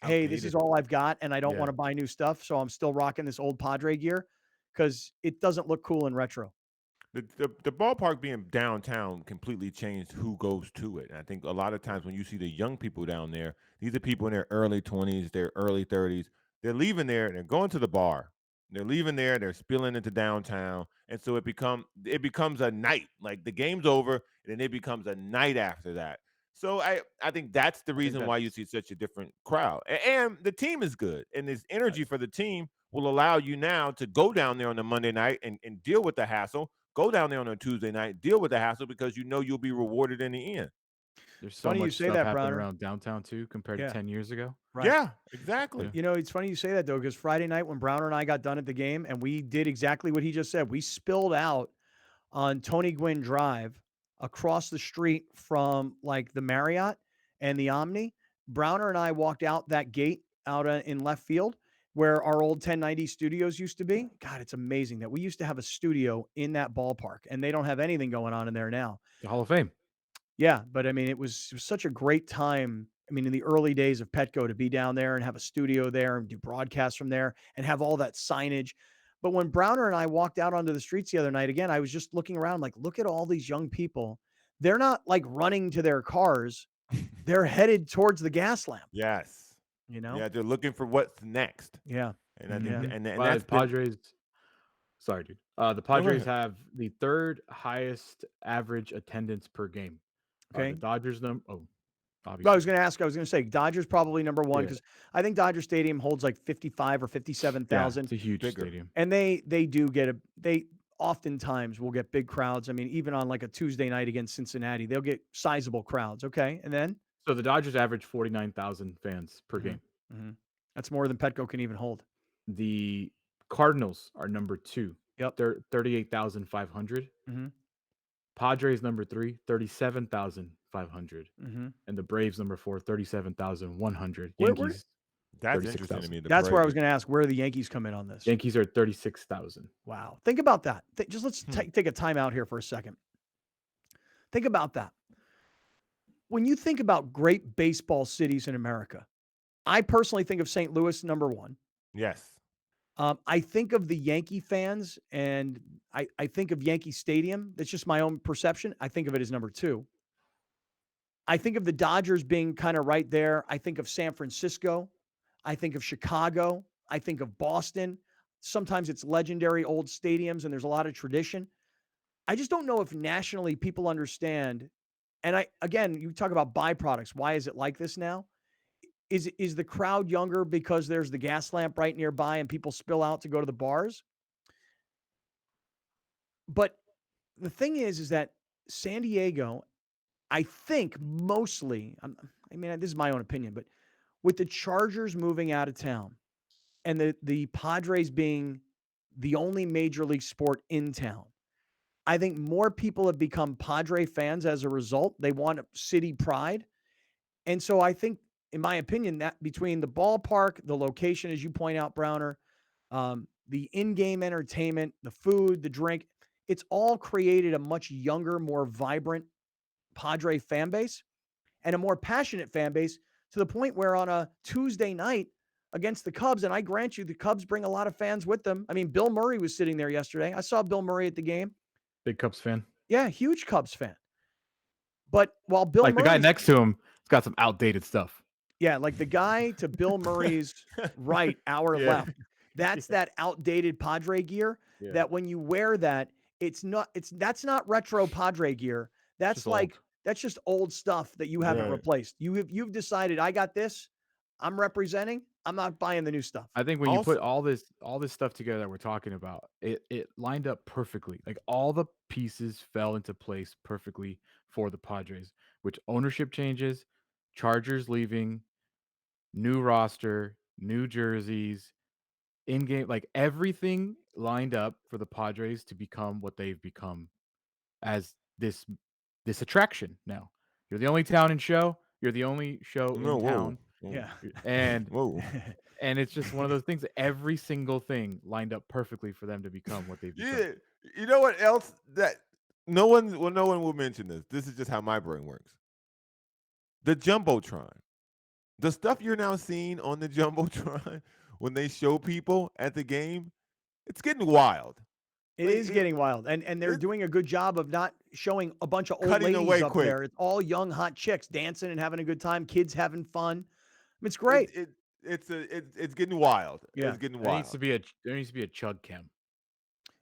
hey, this is outdated. all I've got and I don't Yeah. want to buy new stuff, so I'm still rocking this old Padre gear because it doesn't look cool in retro. The ballpark being downtown completely changed who goes to it. And I think a lot of times when you see the young people down there, these are people in their early 20s, their early 30s. They're leaving there and they're going to the bar. They're leaving there, they're spilling into downtown. And so it becomes a night. Like the game's over, and then it becomes a night after that. So I think that's the reason why you see such a different crowd. And the team is good. And this energy for the team will allow you now to go down there on a Monday night and deal with the hassle. Go down there on a Tuesday night, deal with the hassle because you know you'll be rewarded in the end. There's so Funny you much say stuff that, happening Browner. around downtown too compared Yeah. to 10 years ago. Right. Yeah, exactly. You know, it's funny you say that though, because Friday night when Browner and I got done at the game and we did exactly what he just said, we spilled out on Tony Gwynn Drive across the street from like the Marriott and the Omni. Browner and I walked out that gate out in left field where our old 1090 studios used to be. God, it's amazing that we used to have a studio in that ballpark and they don't have anything going on in there now. The Hall of Fame. Yeah, but I mean, it was such a great time. I mean, in the early days of Petco to be down there and have a studio there and do broadcasts from there and have all that signage. But when Browner and I walked out onto the streets the other night, again, I was just looking around like, look at all these young people. They're not like running to their cars. They're headed towards the gas lamp. Yes. You know? Yeah, they're looking for what's next. Yeah. And I think and Well, that's the Padres. Sorry, dude. The Padres ahead. have the third highest average attendance per game. Okay. The Dodgers obviously. Well, I was going to say Dodgers probably number one Yeah. because I think Dodger Stadium holds like 55 or 57,000. It's a huge Bigger. stadium. And they do get they oftentimes will get big crowds. I mean, even on like a Tuesday night against Cincinnati, they'll get sizable crowds. Okay. And then So the Dodgers average 49,000 fans per game. that's more than Petco can even hold. The Cardinals are number 2. Yep. They're 38,500. Mhm. Padres number 3, 37,500. Mhm. And the Braves number 4, 37,100. Where- Yankees. That's 36,000. interesting to me. the That's where I was Braves. going to ask where the Yankees come in on this. Yankees are 36,000. Wow. Think about that. Just let's take a time out here for a second. Think about that. When you think about great baseball cities in America, I personally think of St. Louis number 1. Yes. I think of the Yankee fans, and I think of Yankee Stadium. That's just my own perception. I think of it as number 2. I think of the Dodgers being kind of right there. I think of San Francisco. I think of Chicago. I think of Boston. Sometimes it's legendary old stadiums and there's a lot of tradition. I just don't know if nationally people understand. And again, you talk about byproducts. Why is it like this now? Is the crowd younger because there's the gas lamp right nearby and people spill out to go to the bars? But the thing is that San Diego, I think mostly, I mean, this is my own opinion, but with the Chargers moving out of town and the Padres being the only major league sport in town, I think more people have become Padre fans as a result. They want city pride. And so I think, in my opinion, that between the ballpark, the location, as you point out, Browner, the in-game entertainment, the food, the drink, it's all created a much younger, more vibrant Padre fan base and a more passionate fan base to the point where on a Tuesday night against the Cubs, and I grant you, the Cubs bring a lot of fans with them. I mean, Bill Murray was sitting there yesterday. I saw Bill Murray at the game. Big Cubs fan. Yeah, huge Cubs fan. But while Bill Like the guy Murray's next to him has got some outdated stuff. Yeah, like the guy to Bill Murray's right, our Yeah. left. That's that outdated Padre gear Yeah. that when you wear that, that's not retro Padre gear. That's Just like old. that's just old stuff that you haven't Right. replaced. You've decided I got this. I'm representing. I'm not buying the new stuff. I think when you Also- put all this stuff together that we're talking about, it lined up perfectly. Like all the pieces fell into place perfectly for the Padres, which ownership changes, Chargers leaving, new roster, new jerseys, in-game, like everything lined up for the Padres to become what they've become as this attraction now. You're the only town in show, you're the only show No, in whoa. town. Yeah. And Whoa. and it's just one of those things that every single thing lined up perfectly for them to become what they've become. Yeah. You know what else that no one will mention this. This is just how my brain works. The Jumbotron. The stuff you're now seeing on the Jumbotron when they show people at the game, it's getting wild. It is getting wild. And they're doing a good job of not showing a bunch of old Cutting ladies away up quick. there. It's all young, hot chicks dancing and having a good time, kids having fun. I mean, it's great. It's getting wild. Yeah. It's getting There wild. needs to be a chug cam.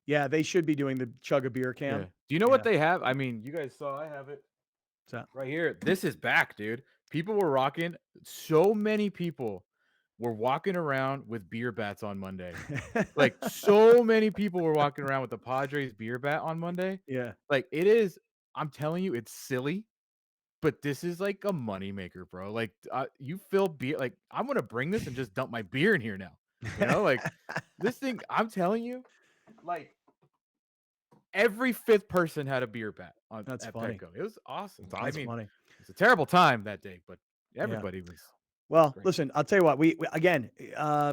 Yeah, they should be doing the chug a beer Yeah. cam. Do you know what they have? I mean, you guys saw I have it What's that? right here. This is back, dude. People were rocking. So many people were walking around with beer bats on Monday. Like so many people were walking around with the Padres beer bat on Monday. Yeah. Like it is, I'm telling you, it's silly, but this is like a moneymaker, bro. Like you fill beer, like I'm gonna bring this and just dump my beer in here now. You know, like this thing, I'm telling you, like every fifth person had a beer bat at funny. Petco. It was awesome. That's funny. It's a terrible time that day, but everybody was. Well, great. listen, I'll tell you what. We again,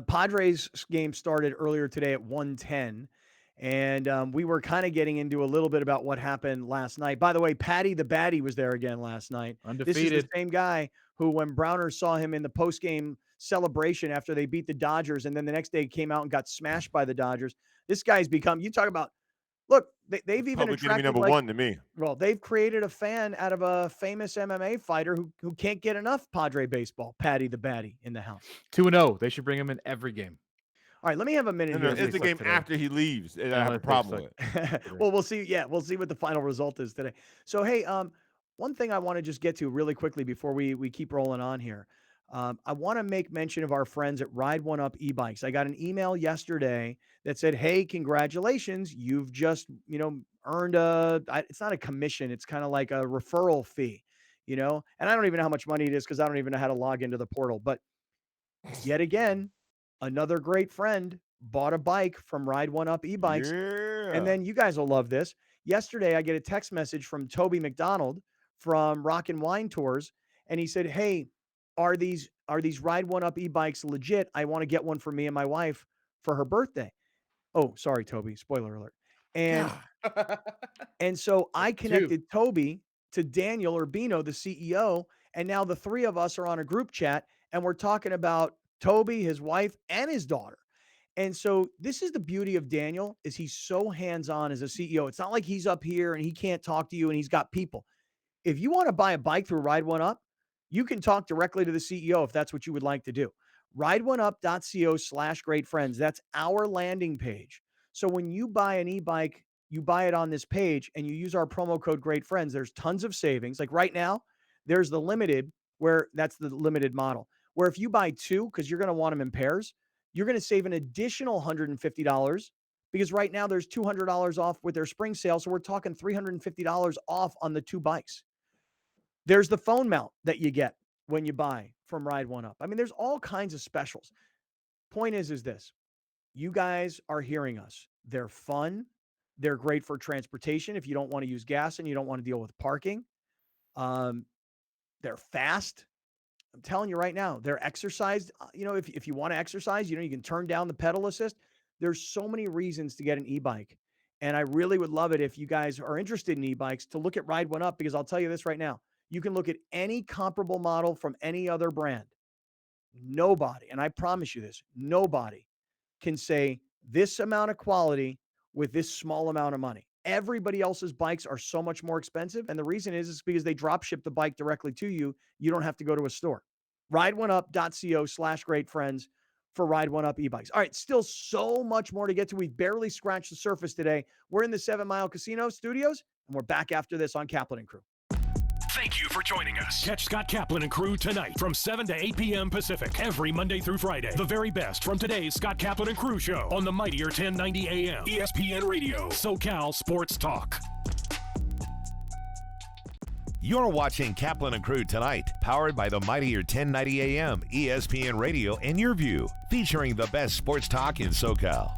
Padres game started earlier today at 1:10, and we were kind of getting into a little bit about what happened last night. By the way, Patty the Batty was there again last night. This is Undefeated. the same guy who, when Browner saw him in the postgame celebration after they beat the Dodgers, and then the next day came out and got smashed by the Dodgers. This guy's become. You talk about. Look, they've even Public enemy attracted number like, one to me. well, they've created a fan out of a famous MMA fighter who can't get enough Padre baseball. Patty the Batty in the house. 2-0. They should bring him in every game. All right, let me have a minute No, here. it's the game today. after he leaves. And I Yeah, have a it problem looks with it. Well, we'll see. Yeah, we'll see what the final result is today. So, hey, one thing I want to just get to really quickly before we keep rolling on here. I want to make mention of our friends at Ride One Up e-bikes. I got an email yesterday that said, "Hey, congratulations! You've just earned it's not a commission. It's kind of like a referral fee, And I don't even know how much money it is because I don't even know how to log into the portal. But yet again, another great friend bought a bike from Ride One Up e-bikes, Yeah. and then you guys will love this. Yesterday, I get a text message from Toby McDonald from Rock and Wine Tours, and he said, "Hey, are these Ride One Up e-bikes legit? I want to get one for me and my wife for her birthday." Oh, sorry, Toby. Spoiler alert. And and so I connected Toby to Daniel Urbino, the CEO, and now the three of us are on a group chat, and we're talking about Toby, his wife, and his daughter. And so this is the beauty of Daniel, is he's so hands-on as a CEO. It's not like he's up here and he can't talk to you and he's got people. If you want to buy a bike through Ride One Up, you can talk directly to the CEO if that's what you would like to do. rideoneup.co/great-friends. That's our landing page. So when you buy an e-bike, you buy it on this page and you use our promo code Great Friends. There's tons of savings. Like right now, there's the limited, where that's the limited model, where if you buy two, because you're going to want them in pairs, you're going to save an additional $150, because right now there's $200 off with their spring sale. So we're talking $350 off on the two bikes. There's the phone mount that you get when you buy from Ride One Up. I mean, there's all kinds of specials. Point is this. You guys are hearing us. They're fun. They're great for transportation if you don't want to use gas and you don't want to deal with parking. They're fast. I'm telling you right now, they're exercised. If you want to exercise, you can turn down the pedal assist. There's so many reasons to get an e-bike. And I really would love it if you guys are interested in e-bikes to look at Ride One Up, because I'll tell you this right now. You can look at any comparable model from any other brand. Nobody, and I promise you this, nobody can say this amount of quality with this small amount of money. Everybody else's bikes are so much more expensive. And the reason is because they drop ship the bike directly to you. You don't have to go to a store. rideoneup.co/great-friends for Ride One Up e-bikes. All right, still so much more to get to. We've barely scratched the surface today. We're in the 7 Mile Casino studios, and we're back after this on Kaplan and Crew. Thank you for joining us. Catch Scott Kaplan and Crew tonight from 7 to 8 p.m. Pacific every Monday through Friday. The very best from today's Scott Kaplan and Crew show on the mightier 1090 AM ESPN Radio, SoCal Sports Talk. You're watching Kaplan and Crew Tonight, powered by the mightier 1090 AM ESPN Radio and Your View, featuring the best sports talk in SoCal.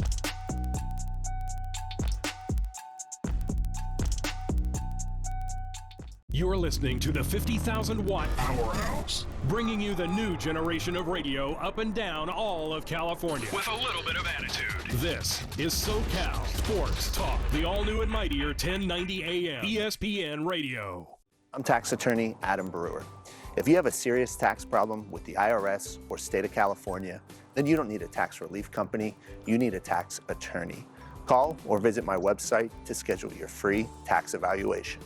You're listening to the 50,000-watt Powerhouse, bringing you the new generation of radio up and down all of California with a little bit of attitude. This is SoCal Sports Talk, the all-new and mightier 1090 AM ESPN Radio. I'm tax attorney Adam Brewer. If you have a serious tax problem with the IRS or state of California, then you don't need a tax relief company, you need a tax attorney. Call or visit my website to schedule your free tax evaluation.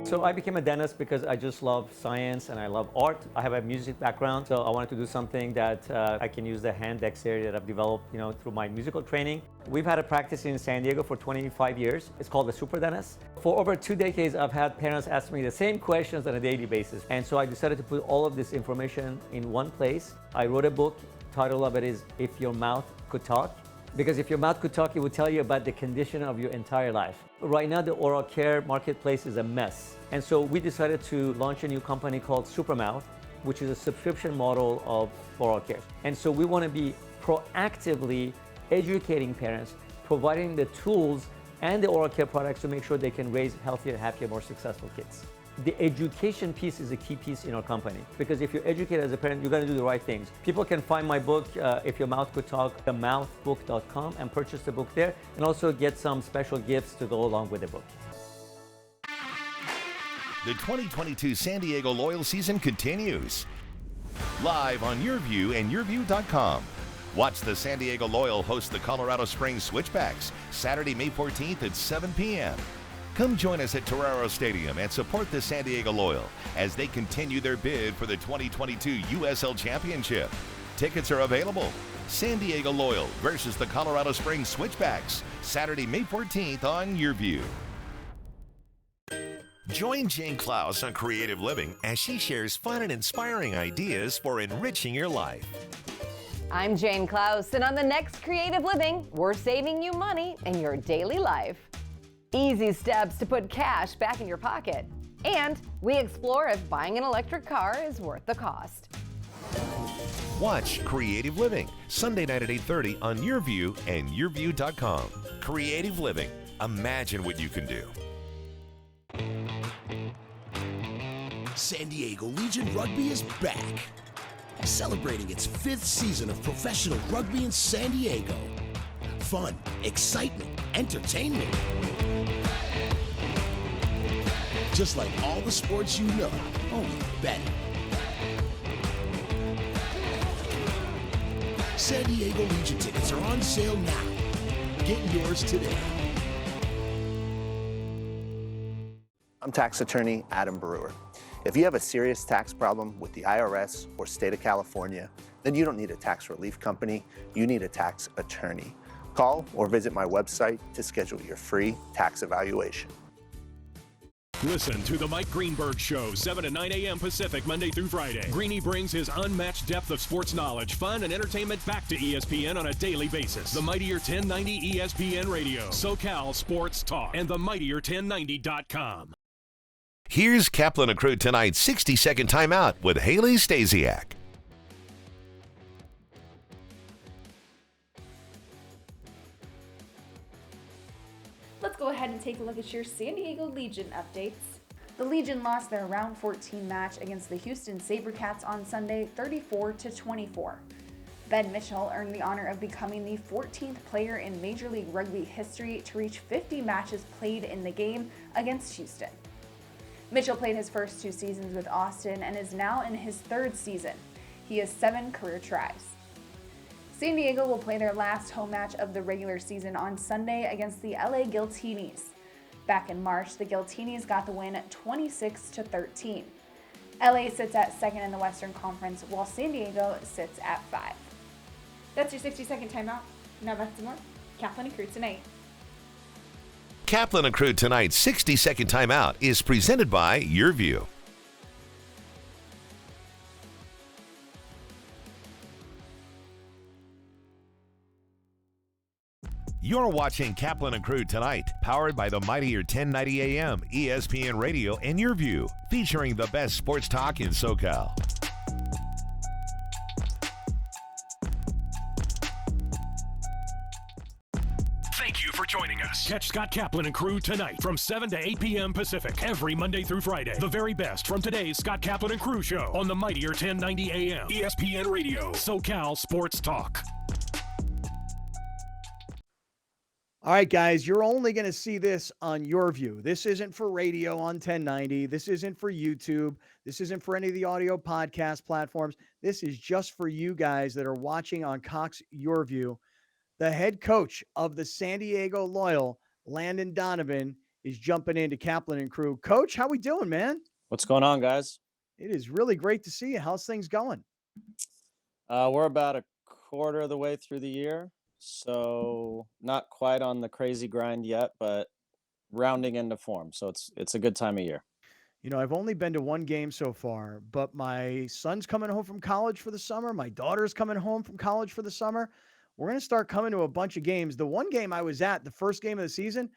So I became a dentist because I just love science and I love art. I have a music background, so I wanted to do something that I can use the hand dexterity that I've developed, through my musical training. We've had a practice in San Diego for 25 years. It's called the Super Dentist. For over 2 decades, I've had parents ask me the same questions on a daily basis. And so I decided to put all of this information in one place. I wrote a book. Title of it is If Your Mouth Could Talk. Because if your mouth could talk, it would tell you about the condition of your entire life. Right now, the oral care marketplace is a mess. And so we decided to launch a new company called Supermouth, which is a subscription model of oral care. And so we want to be proactively educating parents, providing the tools and the oral care products to make sure they can raise healthier, happier, more successful kids. The education piece is a key piece in our company, because if you're educated as a parent, you're going to do the right things. People can find my book, If Your Mouth Could Talk, themouthbook.com, and purchase the book there, and also get some special gifts to go along with the book. The 2022 San Diego Loyal season continues. Live on Your View and YourView.com. Watch the San Diego Loyal host the Colorado Springs Switchbacks Saturday, May 14th at 7 p.m. Come join us at Torero Stadium and support the San Diego Loyal as they continue their bid for the 2022 USL Championship. Tickets are available. San Diego Loyal versus the Colorado Springs Switchbacks, Saturday, May 14th on Your View. Join Jane Klaus on Creative Living as she shares fun and inspiring ideas for enriching your life. I'm Jane Klaus, and on the next Creative Living, we're saving you money in your daily life. Easy steps to put cash back in your pocket. And we explore if buying an electric car is worth the cost. Watch Creative Living, Sunday night at 8:30 on Your View and YourView.com. Creative Living. Imagine what you can do. San Diego Legion Rugby is back, celebrating its 5th season of professional rugby in San Diego. Fun, excitement, entertainment. Just like all the sports you know, only better. San Diego Legion tickets are on sale now. Get yours today. I'm tax attorney Adam Brewer. If you have a serious tax problem with the IRS or state of California, then you don't need a tax relief company, you need a tax attorney. Call or visit my website to schedule your free tax evaluation. Listen to The Mike Greenberg Show, 7 to 9 a.m. Pacific, Monday through Friday. Greeny brings his unmatched depth of sports knowledge, fun, and entertainment back to ESPN on a daily basis. The Mightier 1090 ESPN Radio, SoCal Sports Talk, and the Mightier1090.com. Here's Kaplan and Crew Tonight's 60-second timeout with Haley Stasiak. Let's go ahead and take a look at your San Diego Legion updates. The Legion lost their round 14 match against the Houston SaberCats on Sunday, 34-24. Ben Mitchell earned the honor of becoming the 14th player in Major League Rugby history to reach 50 matches played in the game against Houston. Mitchell played his first 2 seasons with Austin and is now in his 3rd season. He has 7 career tries. San Diego will play their last home match of the regular season on Sunday against the LA Giltinis. Back in March, the Giltinis got the win 26-13. LA sits at 2nd in the Western Conference, while San Diego sits at 5. That's your 60-second timeout. Now back to more Kaplan and Crew Tonight. Kaplan and Crew Tonight's 60-second timeout is presented by Your View. You're watching Kaplan and Crew Tonight, powered by the Mightier 1090 AM, ESPN Radio, and Your View, featuring the best sports talk in SoCal. Thank you for joining us. Catch Scott Kaplan and Crew Tonight from 7 to 8 p.m. Pacific every Monday through Friday. The very best from today's Scott Kaplan and Crew show on the Mightier 1090 AM, ESPN Radio, SoCal Sports Talk. All right, guys, you're only going to see this on Your View. This isn't for radio on 1090. This isn't for YouTube. This isn't for any of the audio podcast platforms. This is just for you guys that are watching on Cox Your View. The head coach of the San Diego Loyal, Landon Donovan, is jumping into Kaplan and Crew. Coach, how we doing, man? What's going on, guys? It is really great to see you. How's things going? We're about a quarter of the way through the year. So not quite on the crazy grind yet, but rounding into form. So it's a good time of year. You know, I've only been to 1 game so far, but my son's coming home from college for the summer. My daughter's coming home from college for the summer. We're going to start coming to a bunch of games. The 1 game I was at, the first game of the season,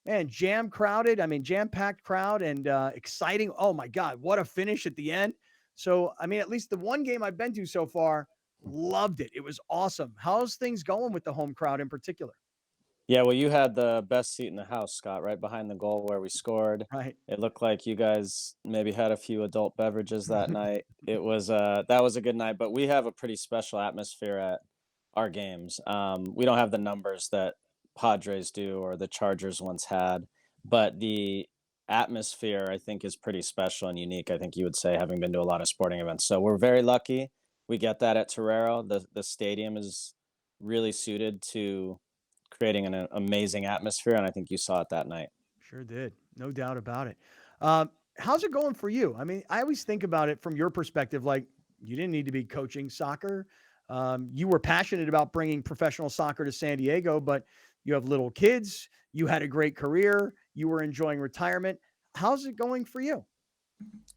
man, jam-packed crowd and exciting. Oh my God, what a finish at the end. So, I mean, at least the 1 game I've been to so far, loved it. It was awesome. How's things going with the home crowd in particular? Yeah, well, you had the best seat in the house, Scott, right behind the goal where we scored. Right. It looked like you guys maybe had a few adult beverages that night. It was that was a good night, but we have a pretty special atmosphere at our games. We don't have the numbers that Padres do or the Chargers once had, but the atmosphere, I think, is pretty special and unique, I think you would say, having been to a lot of sporting events. So we're very lucky. We get that at Torero. The stadium is really suited to creating an amazing atmosphere, and I think you saw it that night. Sure did. No doubt about it. How's it going for you? I mean, I always think about it from your perspective, like you didn't need to be coaching soccer. You were passionate about bringing professional soccer to San Diego, but you have little kids. You had a great career. You were enjoying retirement. How's it going for you?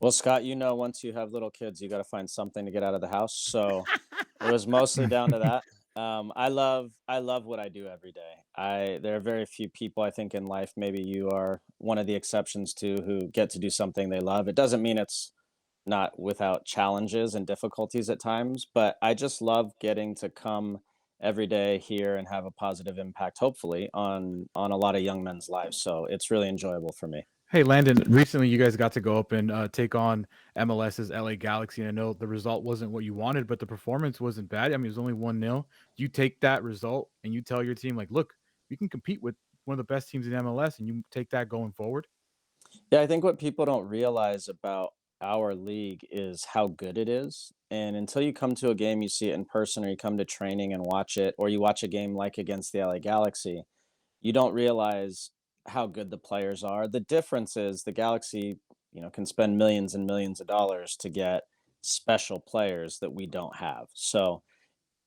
Well, Scott, you know, once you have little kids, you got to find something to get out of the house. So it was mostly down to that. I love what I do every day. There are very few people, I think, in life, maybe you are one of the exceptions to, who get to do something they love. It doesn't mean it's not without challenges and difficulties at times, but I just love getting to come every day here and have a positive impact, hopefully, on a lot of young men's lives. So it's really enjoyable for me. Hey, Landon, recently you guys got to go up and take on MLS's LA Galaxy. And I know the result wasn't what you wanted, but the performance wasn't bad. I mean, it was only 1-0. You take that result and you tell your team, like, look, we can compete with one of the best teams in MLS, and you take that going forward? Yeah, I think what people don't realize about our league is how good it is. And until you come to a game, you see it in person, or you come to training and watch it, or you watch a game like against the LA Galaxy, you don't realize how good the players are. The difference is the Galaxy, can spend millions and millions of dollars to get special players that we don't have. So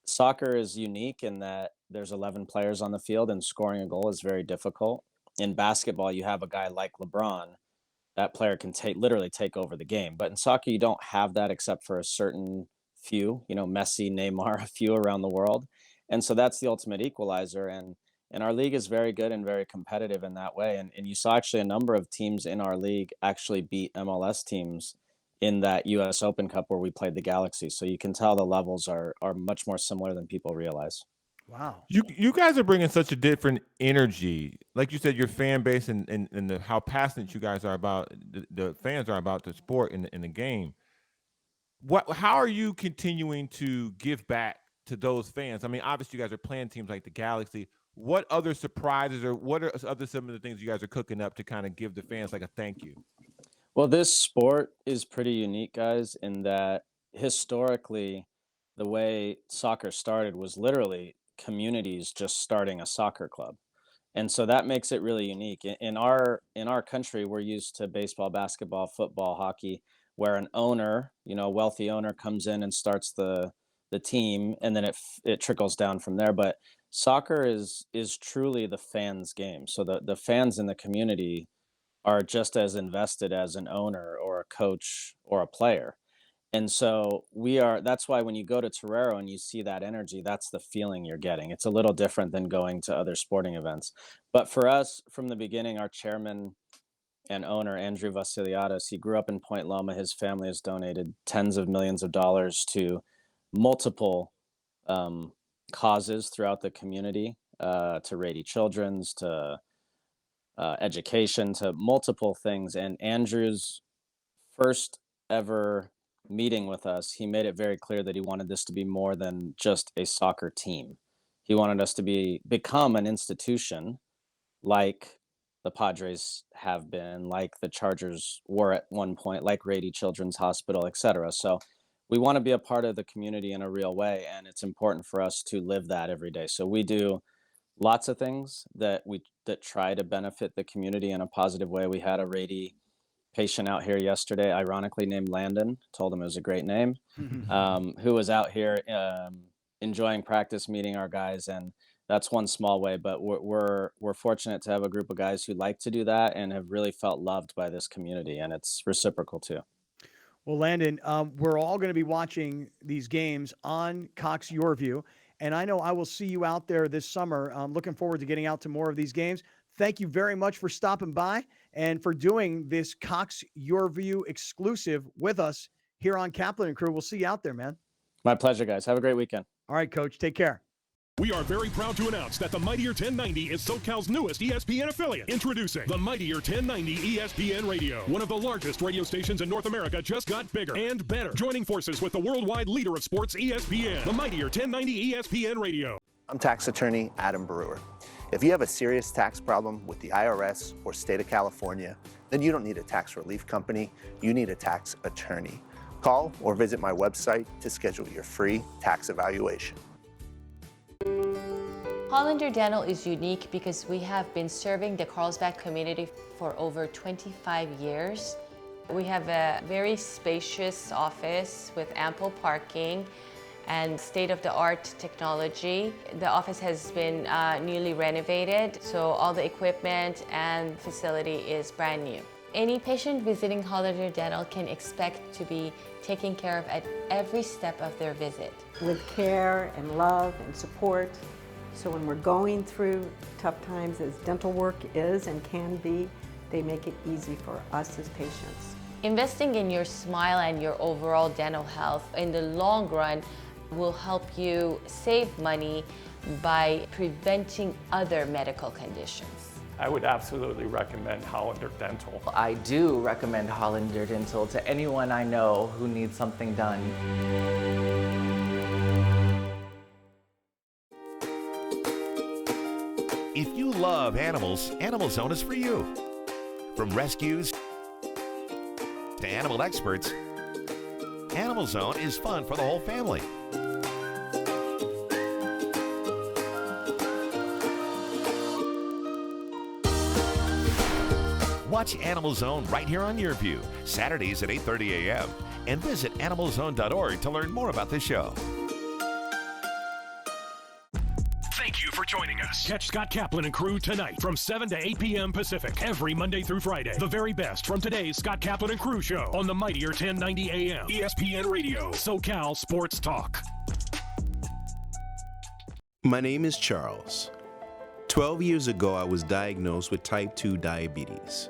soccer is unique in that there's 11 players on the field, and scoring a goal is very difficult. In basketball, you have a guy like LeBron. That player can literally take over the game. But in soccer, you don't have that except for a certain few, Messi, Neymar, a few around the world. And so that's the ultimate equalizer. And our league is very good and very competitive in that way. And you saw actually a number of teams in our league actually beat MLS teams in that US Open Cup where we played the Galaxy. So you can tell the levels are much more similar than people realize. Wow. You guys are bringing such a different energy. Like you said, your fan base and how passionate you guys are about, the fans are about the sport and the game. How are you continuing to give back to those fans? I mean, obviously you guys are playing teams like the Galaxy. What other surprises, or what are some of the things you guys are cooking up to kind of give the fans like a thank you? Well, this sport is pretty unique, guys, in that historically the way soccer started was literally communities just starting a soccer club. And so that makes it really unique. In our country, we're used to baseball, basketball, football, hockey, where an owner, a wealthy owner comes in and starts the team, and then it trickles down from there. But soccer is truly the fans' game. So the fans in the community are just as invested as an owner or a coach or a player. And so that's why when you go to Torero and you see that energy, that's the feeling you're getting. It's a little different than going to other sporting events. But for us, from the beginning, our chairman and owner, Andrew Vasiliadis, he grew up in Point Loma. His family has donated tens of millions of dollars to multiple causes throughout the community, to Rady Children's, to education, to multiple things. And Andrew's first ever meeting with us, he made it very clear that he wanted this to be more than just a soccer team. He wanted us to become an institution like the Padres have been, like the Chargers were at one point, like Rady Children's Hospital, etc. So we want to be a part of the community in a real way, and it's important for us to live that every day. So we do lots of things that try to benefit the community in a positive way. We had a Rady patient out here yesterday, ironically named Landon, told him it was a great name, who was out here enjoying practice, meeting our guys. And that's one small way, but we're fortunate to have a group of guys who like to do that and have really felt loved by this community, and it's reciprocal too. Well, Landon, we're all going to be watching these games on Cox Your View, and I know I will see you out there this summer. I'm looking forward to getting out to more of these games. Thank you very much for stopping by and for doing this Cox Your View exclusive with us here on Kaplan and Crew. We'll see you out there, man. My pleasure, guys. Have a great weekend. All right, Coach. Take care. We are very proud to announce that the Mightier 1090 is SoCal's newest ESPN affiliate. Introducing the Mightier 1090 ESPN Radio. One of the largest radio stations in North America just got bigger and better. Joining forces with the worldwide leader of sports, ESPN. The Mightier 1090 ESPN Radio. I'm tax attorney Adam Brewer. If you have a serious tax problem with the IRS or state of California, then you don't need a tax relief company, you need a tax attorney. Call or visit my website to schedule your free tax evaluation. Hollander Dental is unique because we have been serving the Carlsbad community for over 25 years. We have a very spacious office with ample parking and state-of-the-art technology. The office has been newly renovated, so all the equipment and facility is brand new. Any patient visiting Hollander Dental can expect to be taken care of at every step of their visit. With care and love and support. So when we're going through tough times, as dental work is and can be, they make it easy for us as patients. Investing in your smile and your overall dental health in the long run will help you save money by preventing other medical conditions. I would absolutely recommend Hollander Dental. I do recommend Hollander Dental to anyone I know who needs something done. If you love animals, Animal Zone is for you. From rescues to animal experts, Animal Zone is fun for the whole family. Watch Animal Zone right here on Your View, Saturdays at 8:30 a.m. and visit animalzone.org to learn more about the show. Thank you for joining us. Catch Scott Kaplan and Crew tonight from 7 to 8 p.m. Pacific every Monday through Friday. The very best from today's Scott Kaplan and Crew show on the mightier 1090 a.m. ESPN Radio, SoCal Sports Talk. My name is Charles. 12 years ago, I was diagnosed with type 2 diabetes.